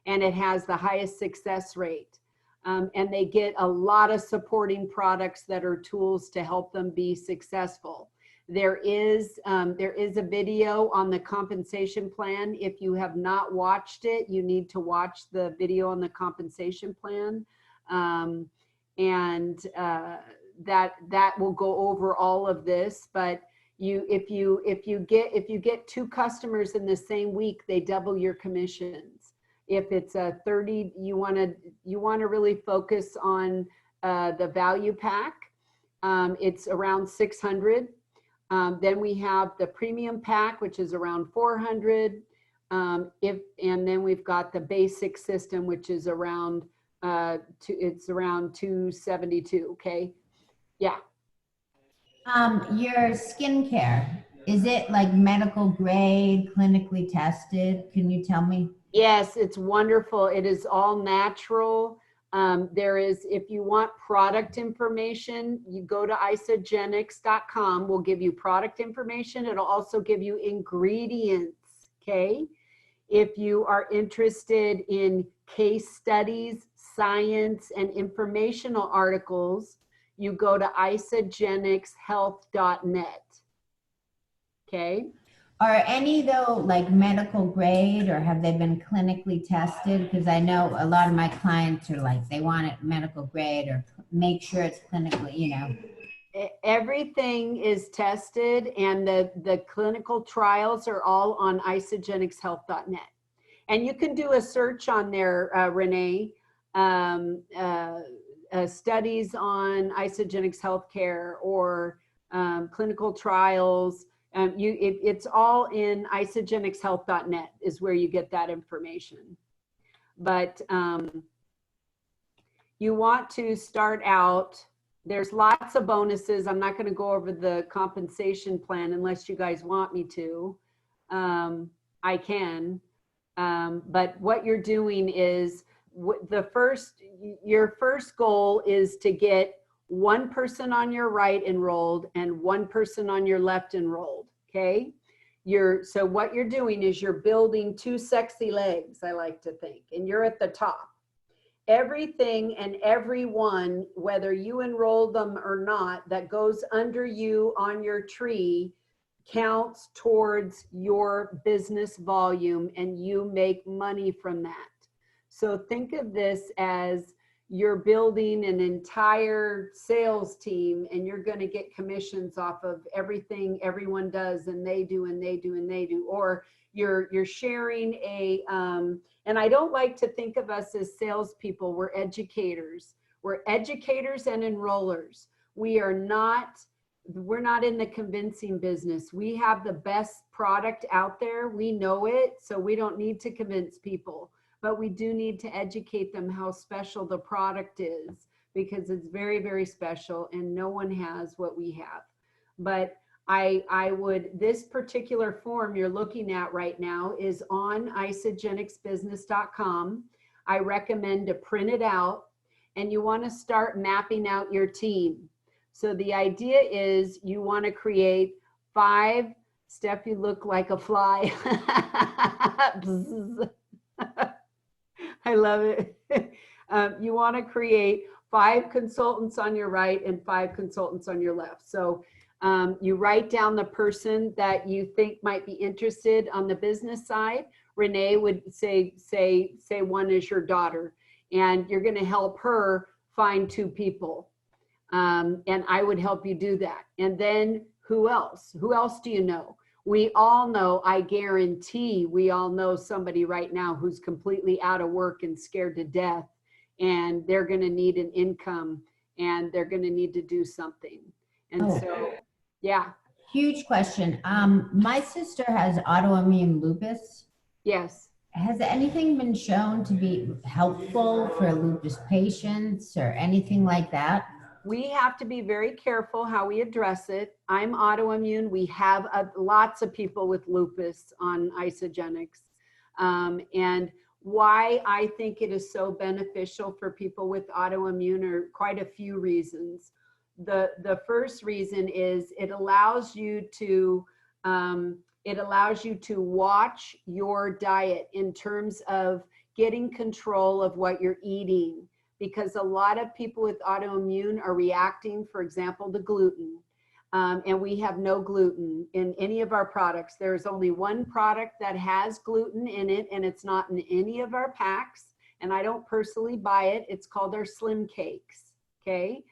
and it has the highest success rate. And they get a lot of supporting products that are tools to help them be successful. There is a video on the compensation plan. If you have not watched it, you need to watch the video on the compensation plan. That will go over all of this, but if you get 2 customers in the same week, they double your commissions. If it's a 30, you want to really focus on the value pack. It's around 600. Then we have the premium pack, which is around 400. And then we've got the basic system, which is around it's around 272. Okay, yeah. Your skincare, is it like medical grade, clinically tested? Can you tell me? Yes, it's wonderful. It is all natural. If you want product information, you go to isagenix.com. We'll give you product information. It'll also give you ingredients, okay? If you are interested in case studies, science, and informational articles, you go to isagenixhealth.net, okay? Are any though like medical grade or have they been clinically tested? Because I know a lot of my clients are like, they want it medical grade or make sure it's clinically, you know. Everything is tested and the clinical trials are all on isagenixhealth.net. And you can do a search on there, Renee, studies on Isagenix healthcare or clinical trials. It's all in isagenixhealth.net is where you get that information. But you want to start out, there's lots of bonuses. I'm not going to go over the compensation plan unless you guys want me to. I can. But what you're doing is your first goal is to get one person on your right enrolled and one person on your left enrolled, okay? So what you're doing is you're building two sexy legs, I like to think, and you're at the top. Everything and everyone, whether you enroll them or not, that goes under you on your tree counts towards your business volume, and you make money from that. So think of this as you're building an entire sales team, and you're going to get commissions off of everything everyone does, and they do, and they do, and they do. Or you're sharing a, and I don't like to think of us as salespeople. We're educators. We're educators and enrollers. We're not in the convincing business. We have the best product out there. We know it, so we don't need to convince people. But we do need to educate them how special the product is, because it's very, very special and no one has what we have. But this particular form you're looking at right now is on isagenixbusiness.com. I recommend to print it out, and you want to start mapping out your team. So the idea is you want to create 5, Steph, you look like a fly. I love it. You want to create 5 consultants on your right and 5 consultants on your left. So you write down the person that you think might be interested on the business side. Renee would say one is your daughter, and you're going to help her find 2 people. And I would help you do that. And then who else? Who else do you know? We all know, I guarantee we all know somebody right now who's completely out of work and scared to death, and they're going to need an income, and they're going to need to do something. And so, yeah. Huge question. My sister has autoimmune lupus. Yes. Has anything been shown to be helpful for lupus patients or anything like that? We have to be very careful how we address it. I'm autoimmune. We have lots of people with lupus on Isagenix. And why I think it is so beneficial for people with autoimmune are quite a few reasons. The first reason is it allows you to watch your diet in terms of getting control of what you're eating. Because a lot of people with autoimmune are reacting, for example, to gluten. And we have no gluten in any of our products. There's only one product that has gluten in it, and it's not in any of our packs. And I don't personally buy it. It's called our Slim Cakes, okay?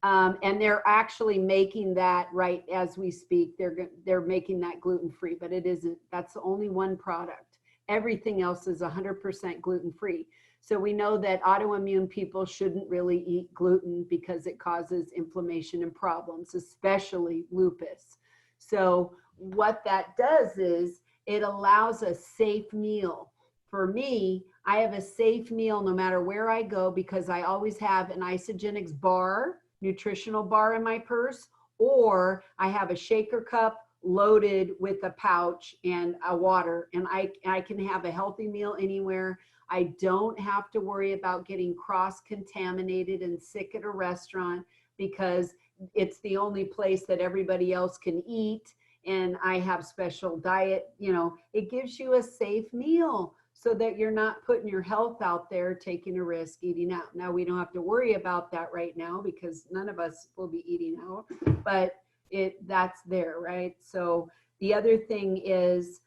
And they're actually making that right as we speak. They're making that gluten-free, but it isn't. That's the only one product. Everything else is 100% gluten-free. So we know that autoimmune people shouldn't really eat gluten because it causes inflammation and problems, especially lupus. So what that does is it allows a safe meal. For me, I have a safe meal no matter where I go, because I always have an Isagenix bar, nutritional bar in my purse, or I have a shaker cup loaded with a pouch and a water, and I can have a healthy meal anywhere. I don't have to worry about getting cross-contaminated and sick at a restaurant, because it's the only place that everybody else can eat, and I have special diet. You know, it gives you a safe meal so that you're not putting your health out there, taking a risk eating out. Now, we don't have to worry about that right now because none of us will be eating out, but that's there, right? So the other thing is,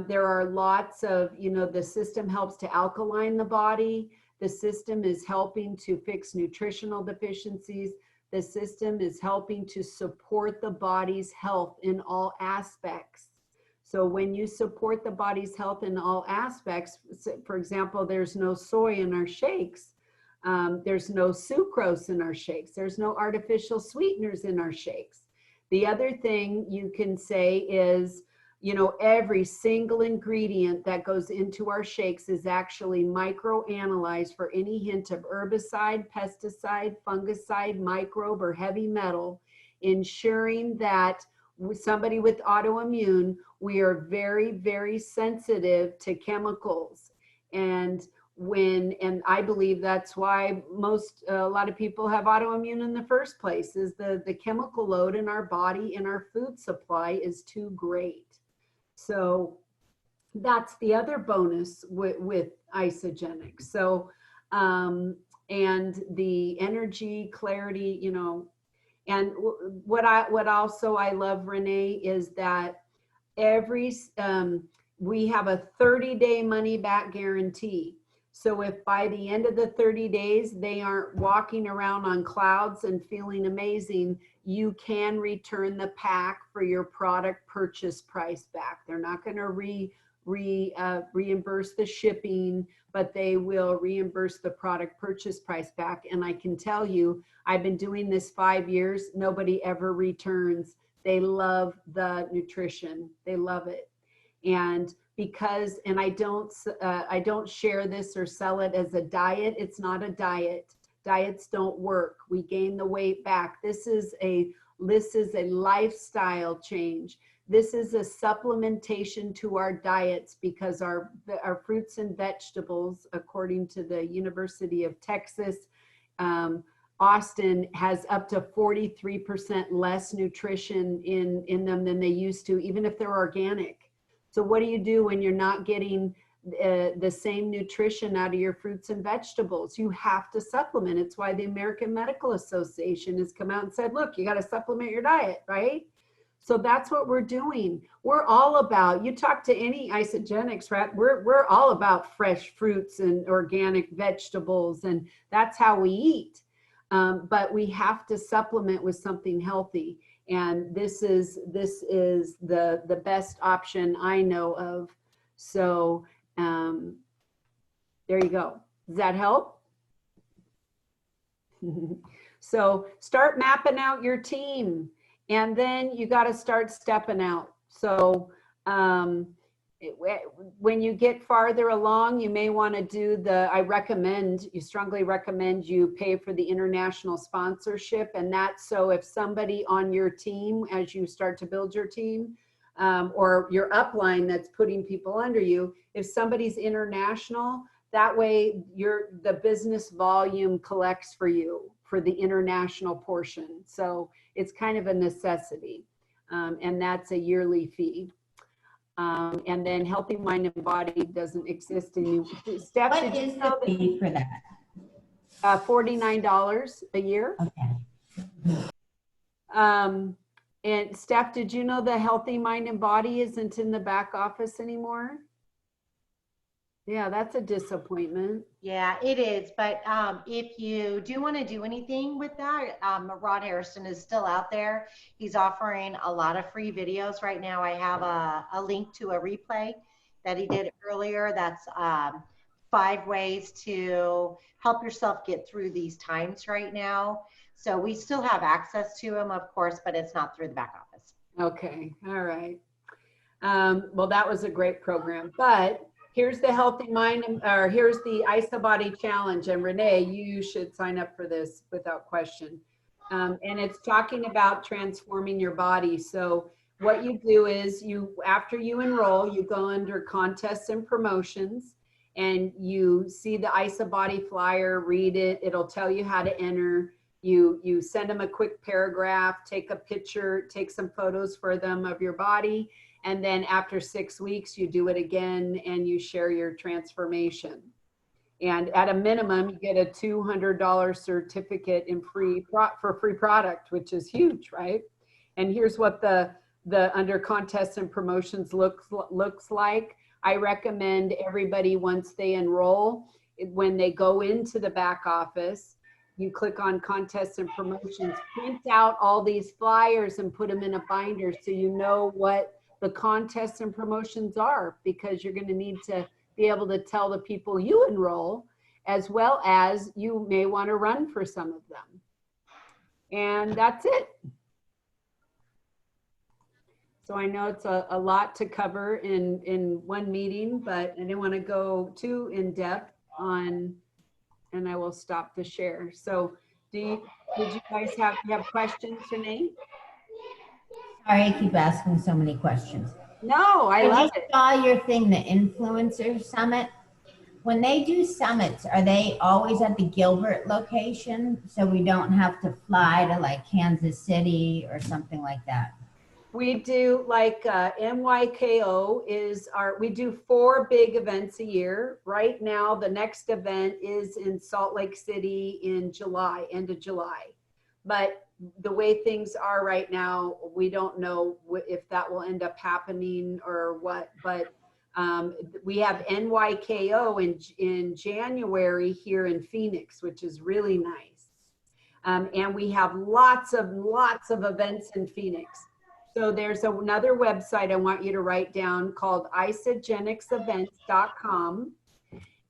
there are lots of, the system helps to alkaline the body. The system is helping to fix nutritional deficiencies. The system is helping to support the body's health in all aspects. So when you support the body's health in all aspects, for example, there's no soy in our shakes. There's no sucrose in our shakes. There's no artificial sweeteners in our shakes. The other thing you can say is, every single ingredient that goes into our shakes is actually microanalyzed for any hint of herbicide, pesticide, fungicide, microbe, or heavy metal, ensuring that somebody with autoimmune, we are very, very sensitive to chemicals. And and I believe that's why a lot of people have autoimmune in the first place, is the chemical load in our body and our food supply is too great. So that's the other bonus with Isagenix. So, and the energy, clarity, you know, and what also I love, Renee, is that we have a 30-day money back guarantee. So if by the end of the 30 days, they aren't walking around on clouds and feeling amazing, you can return the pack for your product purchase price back. They're not going to reimburse the shipping, but they will reimburse the product purchase price back. And I can tell you, I've been doing this 5 years. Nobody ever returns. They love the nutrition. They love it. And because, and I don't share this or sell it as a diet. It's not a diet. Diets don't work. We gain the weight back. This is a lifestyle change. This is a supplementation to our diets, because our fruits and vegetables, according to the University of Texas, Austin, has up to 43% less nutrition in them than they used to, even if they're organic. So what do you do when you're not getting the same nutrition out of your fruits and vegetables? You have to supplement. It's why the American Medical Association has come out and said, look, you got to supplement your diet, right? So that's what we're doing. We're all about, you talk to any Isagenix rep, we're all about fresh fruits and organic vegetables, and that's how we eat. But we have to supplement with something healthy. And this is the best option I know of. So there you go. Does that help? So start mapping out your team, and then you got to start stepping out. So when you get farther along, you may want to do strongly recommend you pay for the international sponsorship. And that's so if somebody on your team, as you start to build your team, or your upline that's putting people under you, if somebody's international, that way the business volume collects for you for the international portion. So it's kind of a necessity. And that's a yearly fee. And then Healthy Mind and Body doesn't exist in you. Steph, What is the fee for that? $49 a year. Okay. And Steph, did you know the Healthy Mind and Body isn't in the back office anymore? Yeah, that's a disappointment. Yeah, it is. But if you do want to do anything with that, Rod Harrison is still out there. He's offering a lot of free videos right now. I have a link to a replay that he did earlier. That's 5 ways to help yourself get through these times right now. So we still have access to him, of course, but it's not through the back office. Okay, all right. Well, that was a great program. But here's the Healthy Mind, or here's the IsaBody Challenge. And Renee, you should sign up for this without question. And it's talking about transforming your body. So what you do is after you enroll, you go under contests and promotions, and you see the IsaBody flyer, read it. It'll tell you how to enter. You send them a quick paragraph, take a picture, take some photos for them of your body. And then after 6 weeks, you do it again and you share your transformation. And at a minimum, you get a $200 certificate for free product, which is huge, right? And here's what the under contests and promotions looks like. I recommend everybody, once they enroll, when they go into the back office, you click on contests and promotions, print out all these flyers and put them in a binder so you know what the contests and promotions are, because you're going to need to be able to tell the people you enroll, as well as you may want to run for some of them. And that's it. So I know it's a lot to cover in one meeting, but I didn't want to go too in depth on, and I will stop the share. So did you guys have questions, Renee? Sorry, I keep asking so many questions. No, I love it. I just saw your thing, the Influencer Summit. When they do summits, are they always at the Gilbert location? So we don't have to fly to like Kansas City or something like that? We do like NYKO we do 4 big events a year. Right now, the next event is in Salt Lake City in July, end of July. But the way things are right now, we don't know if that will end up happening or what. But we have NYKO in January here in Phoenix, which is really nice. And we have lots of events in Phoenix. So there's another website I want you to write down called isagenixevents.com.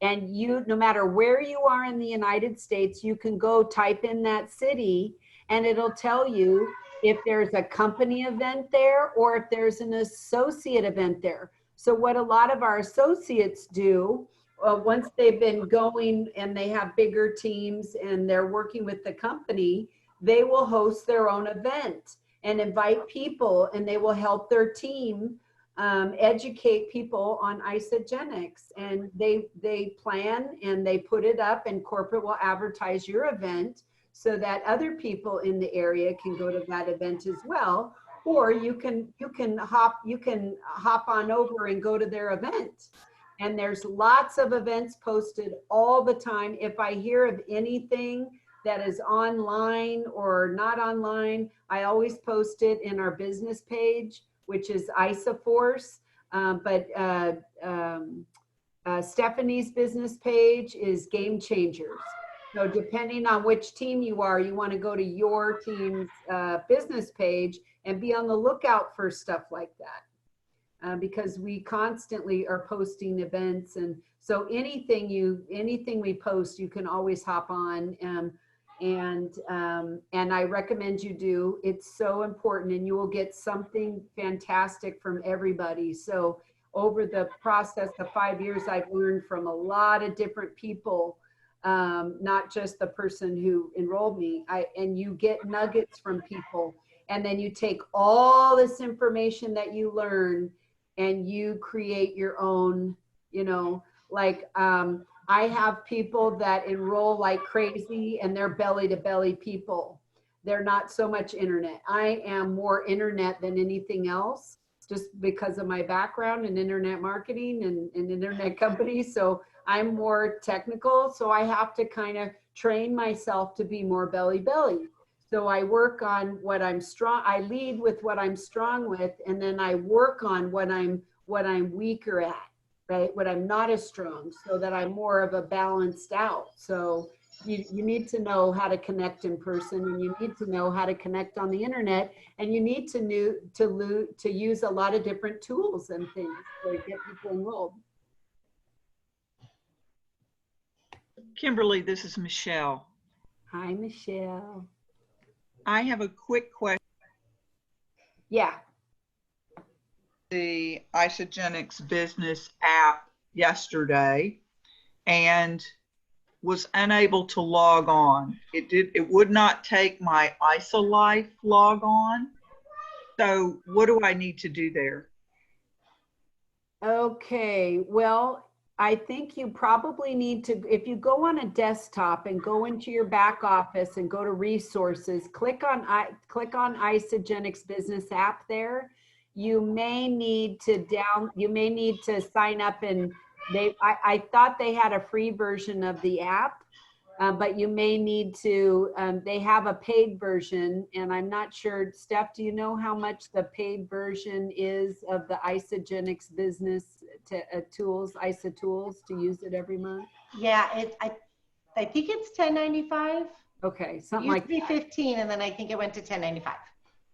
And you, no matter where you are in the United States, you can go type in that city and it'll tell you if there's a company event there or if there's an associate event there. So what a lot of our associates do, once they've been going and they have bigger teams and they're working with the company, they will host their own event and invite people, and they will help their team educate people on Isagenix. And they plan and they put it up, and corporate will advertise your event so that other people in the area can go to that event as well. Or you can hop on over and go to their event. And there's lots of events posted all the time. If I hear of anything that is online or not online, I always post it in our business page, which is IsaForce. Stephanie's business page is Game Changers. So depending on which team you are, you want to go to your team's business page and be on the lookout for stuff like that. Because we constantly are posting events, and so anything we post, you can always hop on. And I recommend you do. It's so important, and you will get something fantastic from everybody. So over the process of 5 years, I've learned from a lot of different people, not just the person who enrolled me. And you get nuggets from people, and then you take all this information that you learn and you create your own, I have people that enroll like crazy, and they're belly to belly people. They're not so much internet. I am more internet than anything else, just because of my background in internet marketing and internet companies. So I'm more technical. So I have to kind of train myself to be more belly. So I work on what I'm strong. I lead with what I'm strong with, and then I work on what I'm weaker at. Right, what I'm not as strong, so that I'm more of a balanced out. So you need to know how to connect in person, and you need to know how to connect on the internet, and you need to use a lot of different tools and things to get people enrolled. Kimberly, this is Michelle. Hi, Michelle. I have a quick question. Yeah. The Isagenix business app yesterday and was unable to log on. It would not take my IsaLife log on. So what do I need to do there? Okay, well, I think you probably need to, if you go on a desktop and go into your back office and go to resources, click on Isagenix business app there. You may need to sign up, and I thought they had a free version of the app, but you may need to, they have a paid version, and I'm not sure. Steph, do you know how much the paid version is of the Isagenix business tools, Isa tools, to use it every month? Yeah, I think it's $10.95. Okay, something It like used to be $15, and then I think it went to $10.95.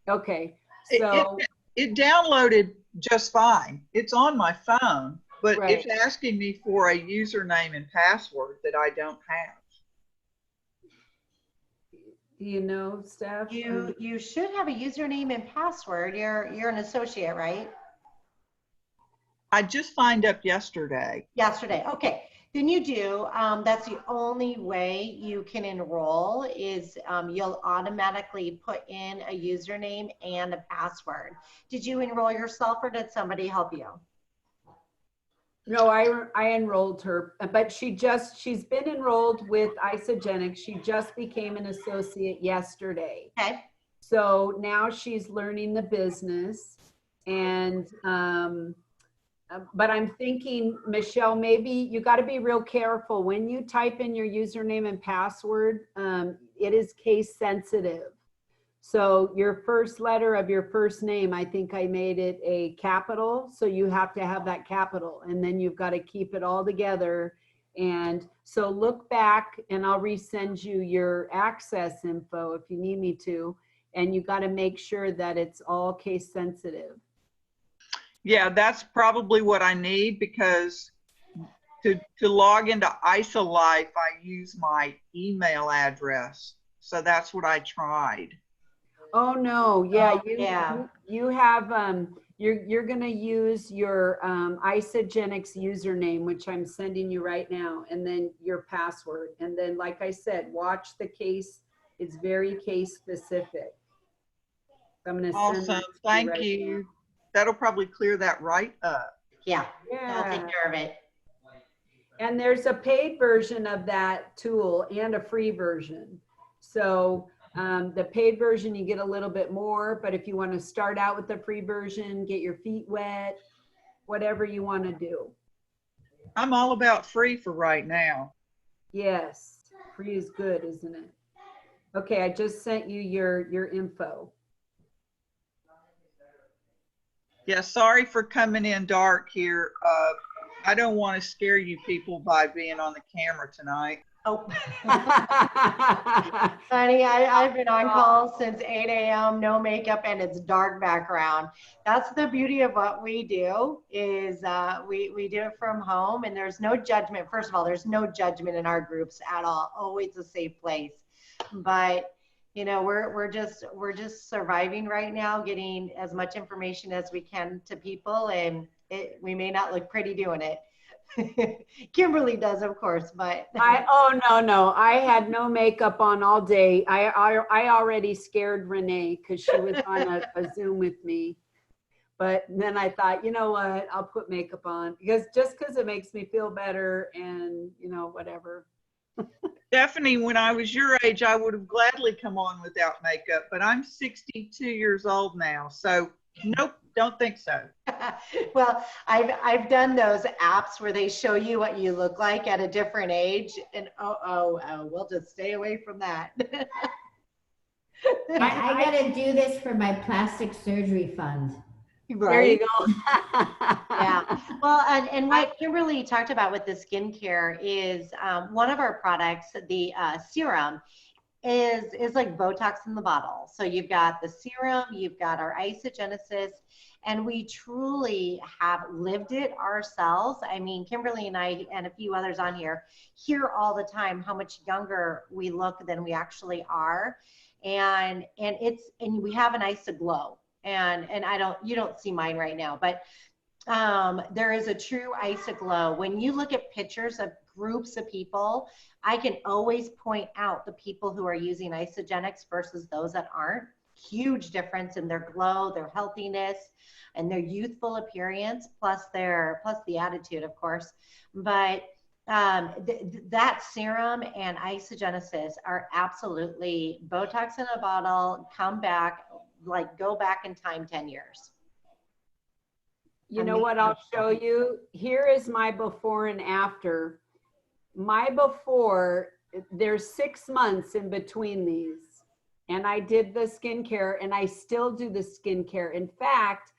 Okay, so it downloaded just fine. It's on my phone, but right. It's asking me for a username and password that I don't have. Do you know, Steph? You should have a username and password. You're an associate, right? I just signed up yesterday. Okay, then you do. That's the only way you can enroll is you'll automatically put in a username and a password. Did you enroll yourself, or did somebody help you? No, I enrolled her, but she's been enrolled with Isagenix. She just became an associate yesterday. Okay. So now she's learning the business. And, but I'm thinking, Michelle, maybe you got to be real careful when you type in your username and password. It is case sensitive. So your first letter of your first name, I think I made it a capital. So you have to have that capital, and then you've got to keep it all together. And so look back, and I'll resend you your access info if you need me to. And you got to make sure that it's all case sensitive. Yeah, that's probably what I need, because to log into IsaLife, I use my email address. So that's what I tried. Oh no, yeah, yeah. you have you're gonna use your Isagenix username, which I'm sending you right now, and then your password, and then like I said, watch the case. It's very case specific. I'm gonna send Awesome. it to Thank right you. now. That'll probably clear that right up. Yeah. I'll take Yeah, care of it. and there's a paid version of that tool and a free version. So the paid version, you get a little bit more, but if you want to start out with the free version, get your feet wet, whatever you want to do. I'm all about free for right now. Yes, free is good, isn't it? Okay, I just sent you your info. Yeah, sorry for coming in dark here. I don't want to scare you people by being on the camera tonight. Oh. Honey, I've been on call since 8 a.m., no makeup, and it's dark background. That's the beauty of what we do, is we do it from home, and there's no judgment. First of all, there's no judgment in our groups at all. Always a safe place. But you know, we're just surviving right now, getting as much information as we can to people, and we may not look pretty doing it. Kimberly does, of course, but oh no, I had no makeup on all day. I already scared Renee because she was on a Zoom with me. But then I thought, you know what, I'll put makeup on because it makes me feel better, and you know, whatever. Stephanie, when I was your age, I would have gladly come on without makeup, but I'm 62 years old now, so nope, don't think so. Well, I've done those apps where they show you what you look like at a different age, and we'll just stay away from that. I gotta do this for my plastic surgery fund. Right. There you go. Yeah. Well, and what Kimberly talked about with the skincare is one of our products, the serum, is like Botox in the bottle. So you've got the serum, you've got our Isagenesis, and we truly have lived it ourselves. I mean, Kimberly and I and a few others on here hear all the time how much younger we look than we actually are, and we have an Isa glow. And you don't see mine right now, but there is a true Isa glow. When you look at pictures of groups of people, I can always point out the people who are using Isagenix versus those that aren't. Huge difference in their glow, their healthiness, and their youthful appearance, plus the attitude, of course. But that serum and Isagenesis are absolutely Botox in a bottle. Come back, like go back in time 10 years. You know what I'll show you? Here is my before and after. My before, there's 6 months in between these. And I did the skincare, and I still do the skincare. In fact,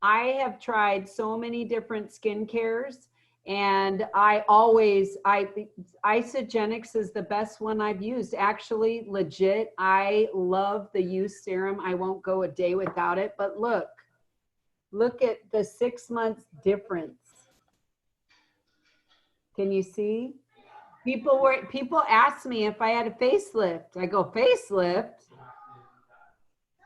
I have tried so many different skincares, and Isagenix is the best one I've used. Actually, legit, I love the Youth Serum. I won't go a day without it, but look at the 6 months difference. Can you see? People ask me if I had a facelift. I go, facelift?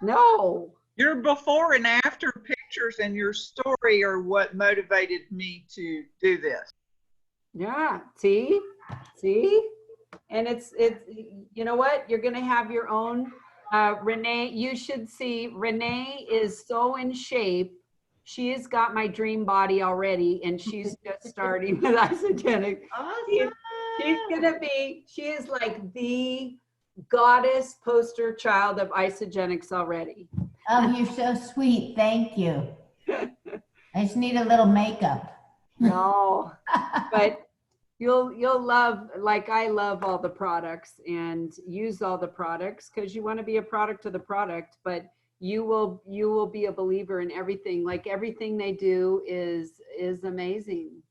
No. Your before and after pictures and your story are what motivated me to do this. Yeah, see? And it's you know what? You're going to have your own. Renee, you should see, Renee is so in shape. She has got my dream body already, and she's just starting with Isagenix. Awesome. She is like the goddess poster child of Isagenix already. Oh, you're so sweet. Thank you. I just need a little makeup. No, but you'll love, like I love all the products and use all the products because you want to be a product of the product, but you will be a believer in everything. Like everything they do is amazing.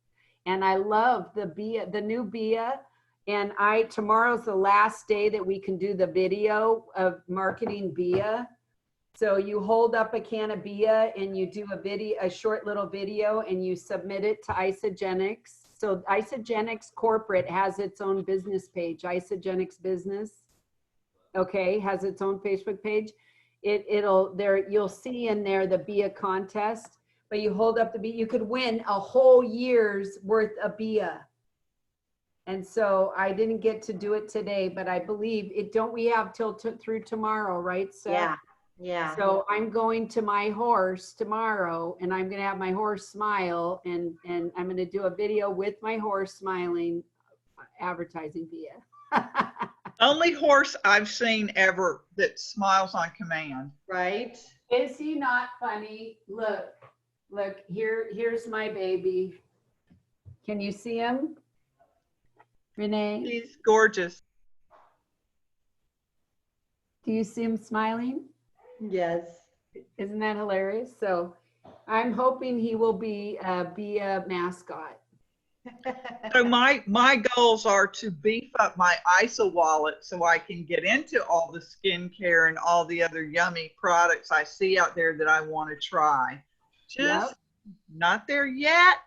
And I love the new Bia. And tomorrow's the last day that we can do the video of marketing Bia. So you hold up a can of Bia and you do a short little video, and you submit it to Isagenix. So Isagenix Corporate has its own business page, Isagenix Business. Okay, has its own Facebook page. You'll see in there the Bia contest, but you hold up the Bia, you could win a whole year's worth of Bia. And so I didn't get to do it today, but I believe don't we have till through tomorrow, right? So Yeah. So I'm going to my horse tomorrow, and I'm going to have my horse smile, and I'm going to do a video with my horse smiling, advertising Bia. Only horse I've seen ever that smiles on command. Right. Is he not funny? Look, here's my baby. Can you see him, Renee? He's gorgeous. Do you see him smiling? Yes. Isn't that hilarious? So I'm hoping he will be a mascot. So my goals are to beef up my ISA wallet so I can get into all the skincare and all the other yummy products I see out there that I want to try. Just not there yet.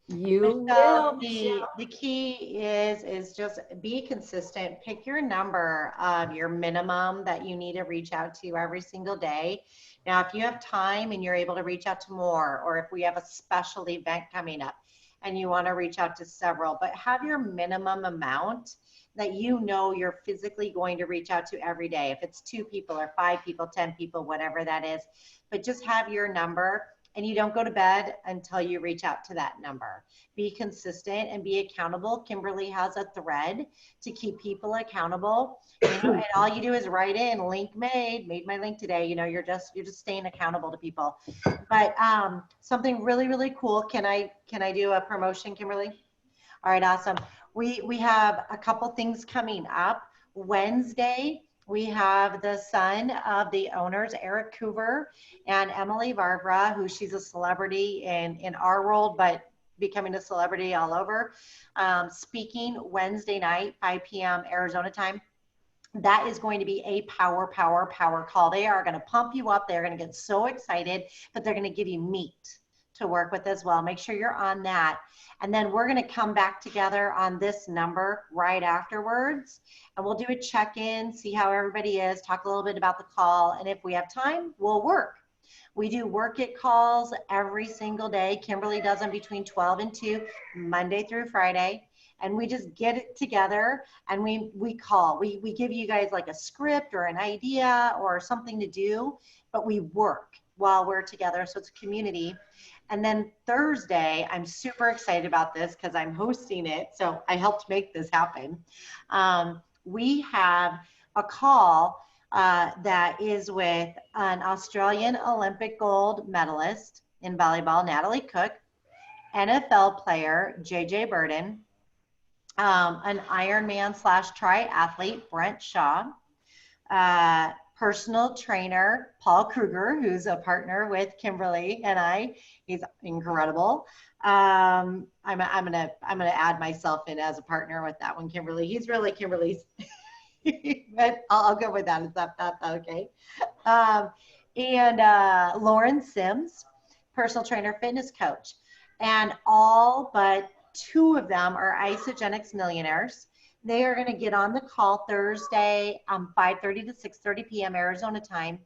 You Michelle, will. the key is just be consistent. Pick your number of your minimum that you need to reach out to every single day. Now, if you have time and you're able to reach out to more, or if we have a special event coming up and you want to reach out to several, but have your minimum amount that you know you're physically going to reach out to every day. If it's 2 people or 5 people, 10 people, whatever that is, but just have your number. And you don't go to bed until you reach out to that number. Be consistent and be accountable. Kimberly has a thread to keep people accountable. And all you do is write in link made my link today. You're just staying accountable to people. But something really, really cool. Can I do a promotion, Kimberly? All right, awesome. We have a couple things coming up. Wednesday, we have the son of the owners, Eric Coover and Emily Barbara, who she's a celebrity in our world, but becoming a celebrity all over, speaking Wednesday night, 5 p.m. Arizona time. That is going to be a power call. They are going to pump you up. They're going to get so excited, but they're going to give you meat to work with as well. Make sure you're on that. And then we're going to come back together on this number right afterwards. And we'll do a check-in, see how everybody is, talk a little bit about the call. And if we have time, we'll work. We do work it calls every single day. Kimberly does them between 12 and 2, Monday through Friday. And we just get it together and we call. We give you guys like a script or an idea or something to do, but we work while we're together. So it's a community. And then Thursday, I'm super excited about this because I'm hosting it. So I helped make this happen. We have a call that is with an Australian Olympic gold medalist in volleyball, Natalie Cook, NFL player, JJ Burden, an Ironman / triathlete, Brent Shaw, personal trainer, Paul Kruger, who's a partner with Kimberly and I. He's incredible. I'm gonna add myself in as a partner with that one, Kimberly. He's really Kimberly's, but I'll go with that. Is that okay? And Lauren Sims, personal trainer, fitness coach, and all but 2 of them are Isagenix millionaires. They are going to get on the call Thursday, 5:30 to 6:30 p.m. Arizona time,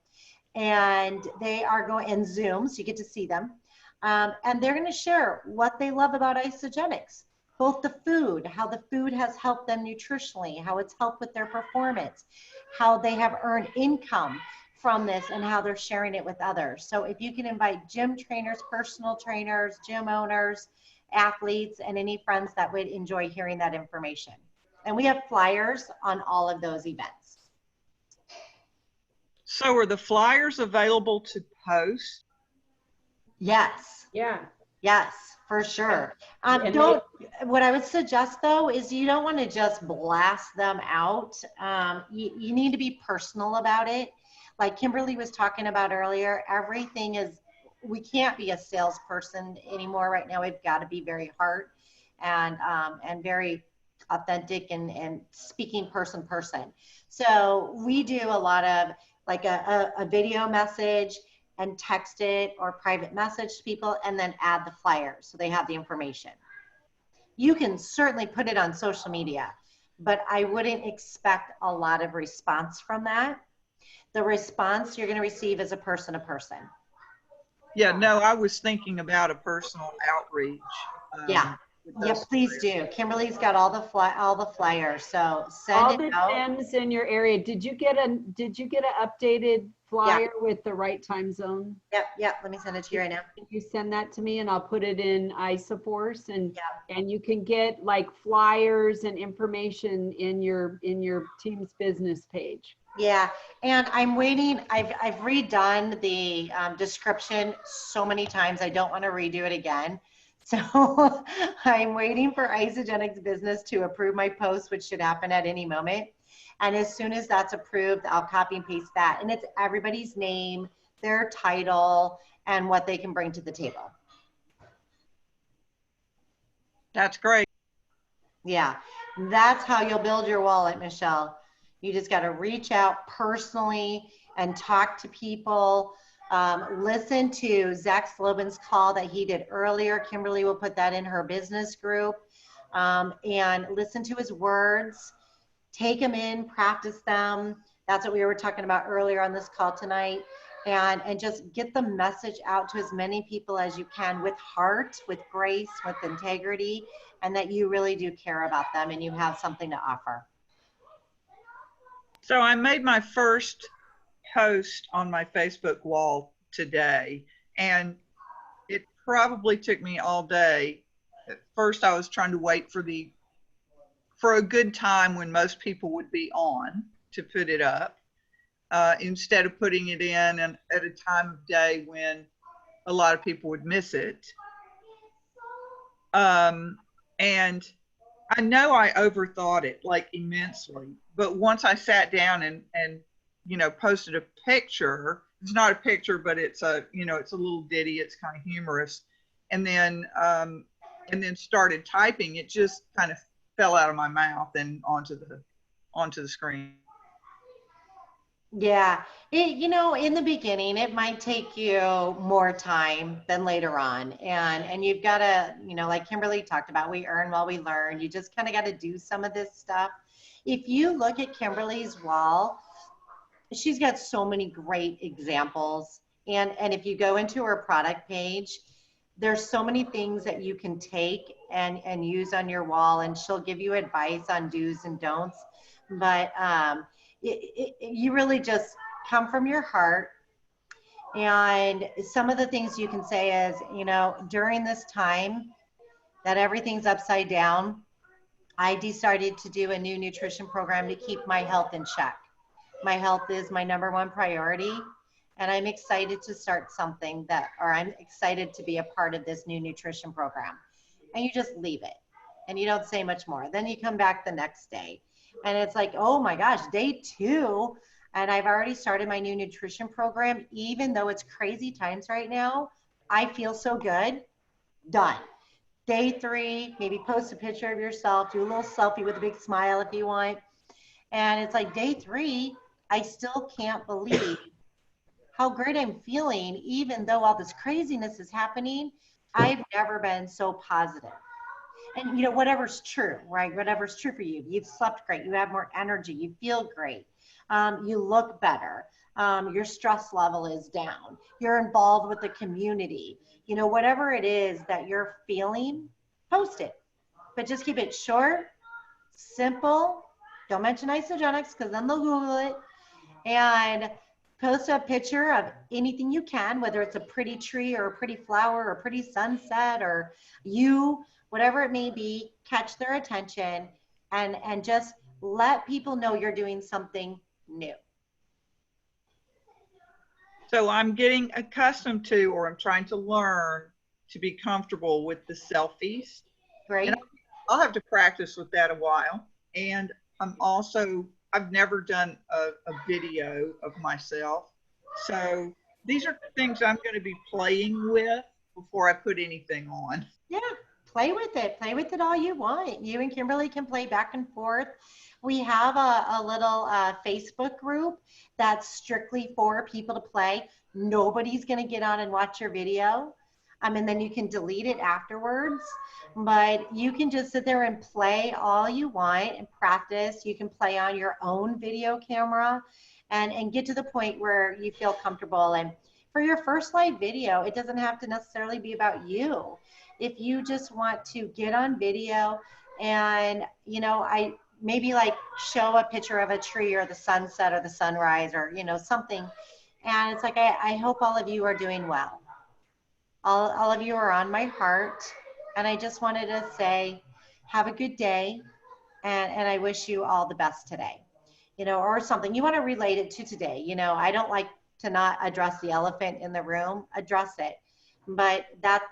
and they are going in Zoom, so you get to see them. And they're going to share what they love about Isagenix, both the food, how the food has helped them nutritionally, how it's helped with their performance, how they have earned income from this and how they're sharing it with others. So if you can invite gym trainers, personal trainers, gym owners, athletes, and any friends that would enjoy hearing that information. And we have flyers on all of those events. So are the flyers available to post? Yes. Yeah. Yes, for sure. And What I would suggest though is you don't want to just blast them out. You need to be personal about it. Like Kimberly was talking about earlier, everything is, we can't be a salesperson anymore right now. We've got to be very heart and very authentic and speaking person. So we do a lot of like a video message and text it or private message to people and then add the flyers so they have the information. You can certainly put it on social media, but I wouldn't expect a lot of response from that. The response you're going to receive is a person to person. Yeah, no, I was thinking about a personal outreach. Yeah. Yeah, please do. Kimberly's got all the flyers, so send all it the out. gyms in your area. Did you get an updated flyer with the right time zone? Yep. Let me send it to you right now. Can you send that to me and I'll put it in Isaforce and you can get like flyers and information in your team's business page. Yeah, and I'm waiting. I've redone the description so many times. I don't want to redo it again. So I'm waiting for Isagenix Business to approve my post, which should happen at any moment. And as soon as that's approved, I'll copy and paste that. And it's everybody's name, their title, and what they can bring to the table. That's great. Yeah, that's how you'll build your wallet, Michelle. You just got to reach out personally and talk to people. Listen to Zach Slobin's call that he did earlier. Kimberly will put that in her business group. And listen to his words. Take them in, practice them. That's what we were talking about earlier on this call tonight. And just get the message out to as many people as you can with heart, with grace, with integrity, and that you really do care about them and you have something to offer. So I made my first post on my Facebook wall today, and it probably took me all day. At first I was trying to wait for a good time when most people would be on to put it up, instead of putting it in and at a time of day when a lot of people would miss it. And I know I overthought it like immensely, but once I sat down and posted a picture, it's not a picture, but it's a little ditty, it's kind of humorous. And then started typing, it just kind of fell out of my mouth and onto the screen. Yeah, in the beginning, it might take you more time than later on. And you've got to, like Kimberly talked about, we earn while we learn. You just kind of got to do some of this stuff. If you look at Kimberly's wall, she's got so many great examples. And if you go into her product page, there's so many things that you can take and use on your wall, and she'll give you advice on do's and don'ts. But you really just come from your heart. And some of the things you can say is, during this time that everything's upside down, I decided to do a new nutrition program to keep my health in check. My health is my #1 priority. And I'm excited to start something I'm excited to be a part of this new nutrition program. And you just leave it and you don't say much more. Then you come back the next day and it's like, oh my gosh, day 2. And I've already started my new nutrition program. Even though it's crazy times right now, I feel so good. Done. Day 3, maybe post a picture of yourself, do a little selfie with a big smile if you want. And it's like day 3, I still can't believe how great I'm feeling, even though all this craziness is happening. I've never been so positive. And whatever's true, right? Whatever's true for you. You've slept great. You have more energy. You feel great. You look better. Your stress level is down. You're involved with the community. Whatever it is that you're feeling, post it. But just keep it short, simple. Don't mention Isagenix because then they'll Google it. And Post a picture of anything you can, whether it's a pretty tree or a pretty flower or a pretty sunset or you, whatever it may be, catch their attention and just let people know you're doing something new. So I'm getting accustomed to, or I'm trying to learn to be comfortable with the selfies. Great. And I'll have to practice with that a while. And I've never done a video of myself. So these are things I'm going to be playing with before I put anything on. Yeah, play with it. Play with it all you want. You and Kimberly can play back and forth. We have a little Facebook group that's strictly for people to play. Nobody's going to get on and watch your video. And then you can delete it afterwards. But you can just sit there and play all you want and practice. You can play on your own video camera and get to the point where you feel comfortable. And for your first live video, it doesn't have to necessarily be about you. If you just want to get on video and, you know, I maybe like show a picture of a tree or the sunset or the sunrise or, you know, something. And it's like, I hope all of you are doing well. All of you are on my heart. And I just wanted to say, have a good day. And I wish you all the best today, you know, or something you want to relate it to today. You know, I don't like to not address the elephant in the room, address it. But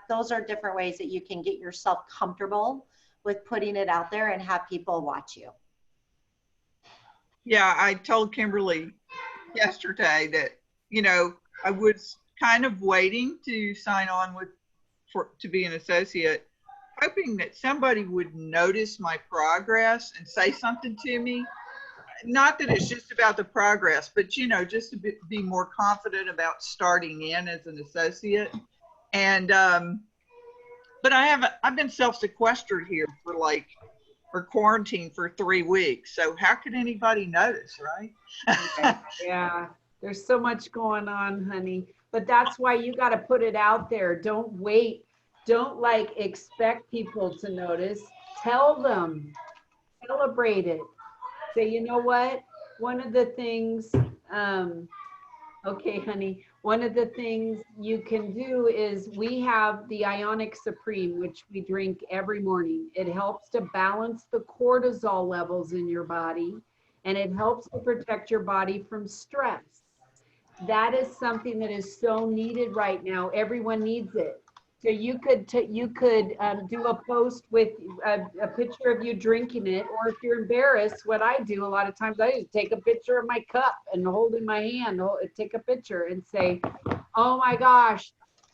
those are different ways that you can get yourself comfortable with putting it out there and have people watch you. Yeah, I told Kimberly yesterday that, you know, I was kind of waiting to sign on to be an associate, hoping that somebody would notice my progress and say something to me. Not that it's just about the progress, but, you know, just to be more confident about starting in as an associate. And, but I've been self-sequestered here or quarantined for 3 weeks. So how could anybody notice, right? Yeah, there's so much going on, honey. But that's why you got to put it out there. Don't wait. Don't like expect people to notice. Tell them. Celebrate it. Say, you know what? One of the things, okay, honey, one of the things you can do is we have the Ionic Supreme, which we drink every morning. It helps to balance the cortisol levels in your body, and it helps to protect your body from stress. That is something that is so needed right now. Everyone needs it. So you could do a post with a picture of you drinking it, or if you're embarrassed, what I do a lot of times, I just take a picture of my cup and hold in my hand, take a picture and say, oh my gosh,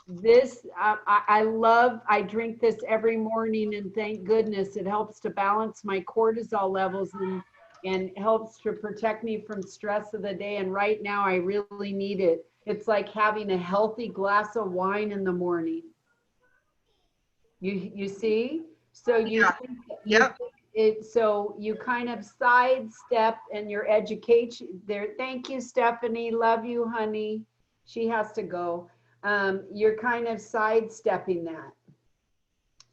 this, I drink this every morning and thank goodness it helps to balance my cortisol levels and helps to protect me from stress of the day. And right now I really need it. It's like having a healthy glass of wine in the morning. You see? So so you kind of sidestep and your education there. Thank you, Stephanie. Love you, honey. She has to go. You're kind of sidestepping that.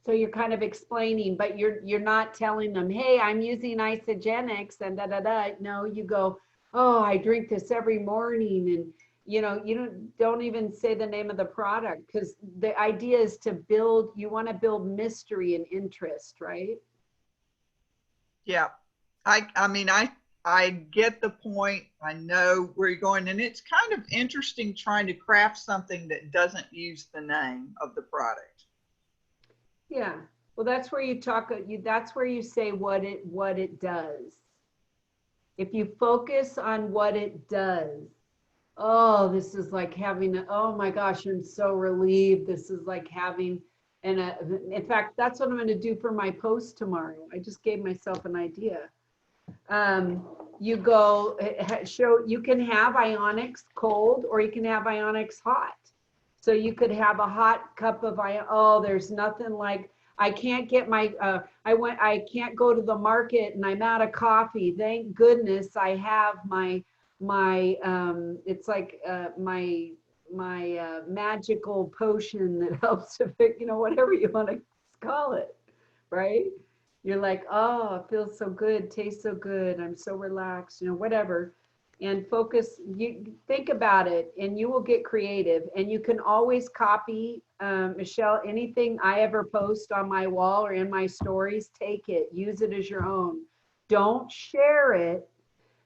So you're kind of explaining, but you're not telling them, hey, I'm using Isagenix and da da da. No, you go, oh, I drink this every morning, and you know, you don't even say the name of the product, because the idea is to build. You want to build mystery and interest, right? Yeah, I mean, I get the point. I know where you're going, and it's kind of interesting trying to craft something that doesn't use the name of the product. Yeah, well, that's where you talk. That's where you say what it does. If you focus on what it does, oh, this is like having. Oh my gosh, I'm so relieved. This is like having. And in fact, that's what I'm going to do for my post tomorrow. I just gave myself an idea. You go you can have Ionics cold, or you can have Ionics hot. So you could have a hot cup of oh, there's nothing like, I can't get my, I can't go to the market and I'm out of coffee. Thank goodness I have my it's like my magical potion that helps to pick, you know, whatever you want to call it, right? You're like, oh, it feels so good, tastes so good, I'm so relaxed, you know, whatever. and focus. You think about it and you will get creative, and you can always copy, Michelle, anything I ever post on my wall or in my stories, take it, use it as your own. Don't share it,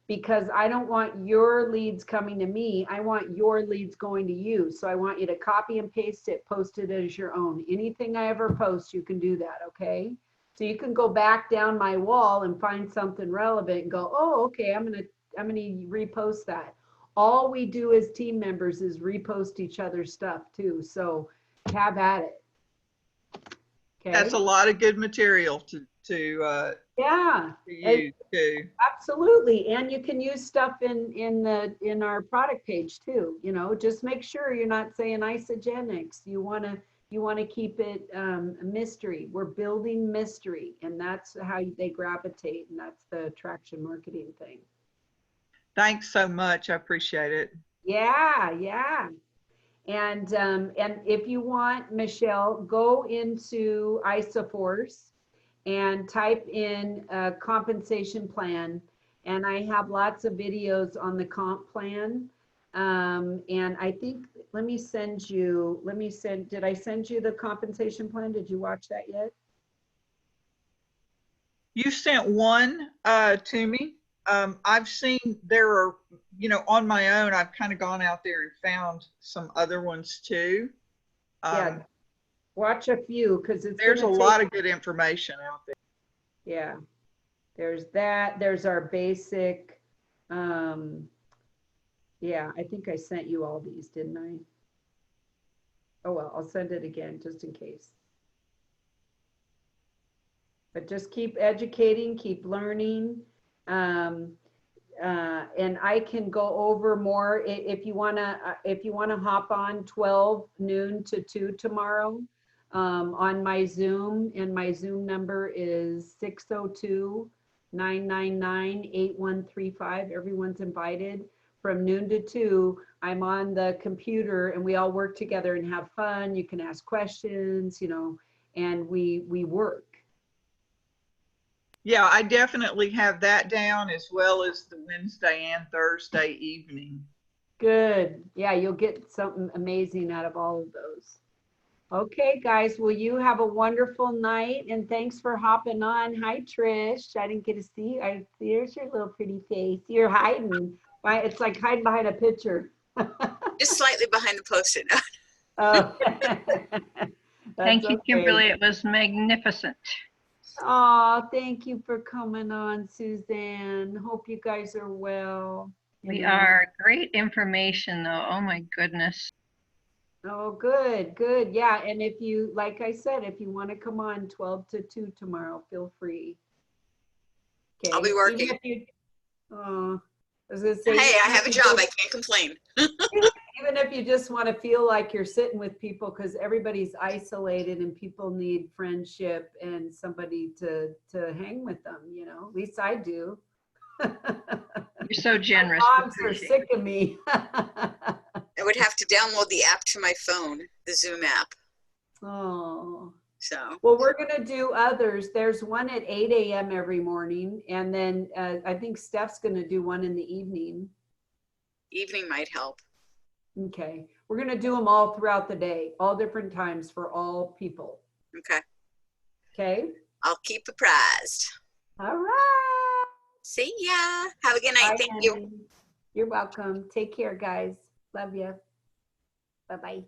because I don't want your leads coming to me. I want your leads going to you. So I want you to copy and paste it, post it as your own. Anything I ever post, you can do that, okay? So you can go back down my wall and find something relevant and go, oh, okay, I'm gonna repost that. All we do as team members is repost each other's stuff too. So have at it. Okay. That's a lot of good material to Yeah. use too. Absolutely, and you can use stuff in our product page too. You know, just make sure you're not saying Isagenix. You want to keep it a mystery. We're building mystery, and that's how they gravitate, and that's the attraction marketing thing. Thanks so much. I appreciate it. Yeah, yeah. And if you want, Michelle, go into Isaforce and type in a compensation plan. And I have lots of videos on the comp plan. And I think, did I send you the compensation plan? Did you watch that yet? You sent one to me. I've seen there are, on my own, I've kind of gone out there and found some other ones too. Yeah, watch a few, because there's a lot of good information out there. Yeah, there's that. There's our basic. Yeah, I think I sent you all these, didn't I? Oh, well, I'll send it again just in case. But just keep educating, keep learning. And I can go over more if you wanna hop on 12 noon to 2 tomorrow on my Zoom, and my Zoom number is 602-999-8135. Everyone's invited. From noon to 2, I'm on the computer, and we all work together and have fun. You can ask questions, and we work. Yeah, I definitely have that down, as well as the Wednesday and Thursday evening. Good. Yeah, you'll get something amazing out of all of those. Okay, guys, well, you have a wonderful night, and thanks for hopping on. Hi, Trish. I didn't get to see you. There's your little pretty face. You're hiding. It's like hiding behind a picture. Just slightly behind the Post-it note. Oh. Thank you, Kimberly. It was magnificent. Oh, thank you for coming on, Suzanne. Hope you guys are well. We are. Great information, though. Oh, my goodness. Oh, good, good. Yeah, and if you, like I said, if you want to come on 12 to 2 tomorrow, feel free. Okay. I'll be working. I was gonna say, hey, I have a job. I can't complain. Even if you just want to feel like you're sitting with people, because everybody's isolated and people need friendship and somebody to hang with them, at least I do. You're so generous. My moms are sick of me. I would have to download the app to my phone, the Zoom app. Oh. So. Well, we're going to do others. There's one at 8 a.m. every morning. And then I think Steph's going to do one in the evening. Evening might help. Okay. We're going to do them all throughout the day, all different times for all people. Okay. Okay. I'll keep apprised. All right. See ya. Have a good night. Bye, Thank Annie. you. You're welcome. Take care, guys. Love you. Bye-bye.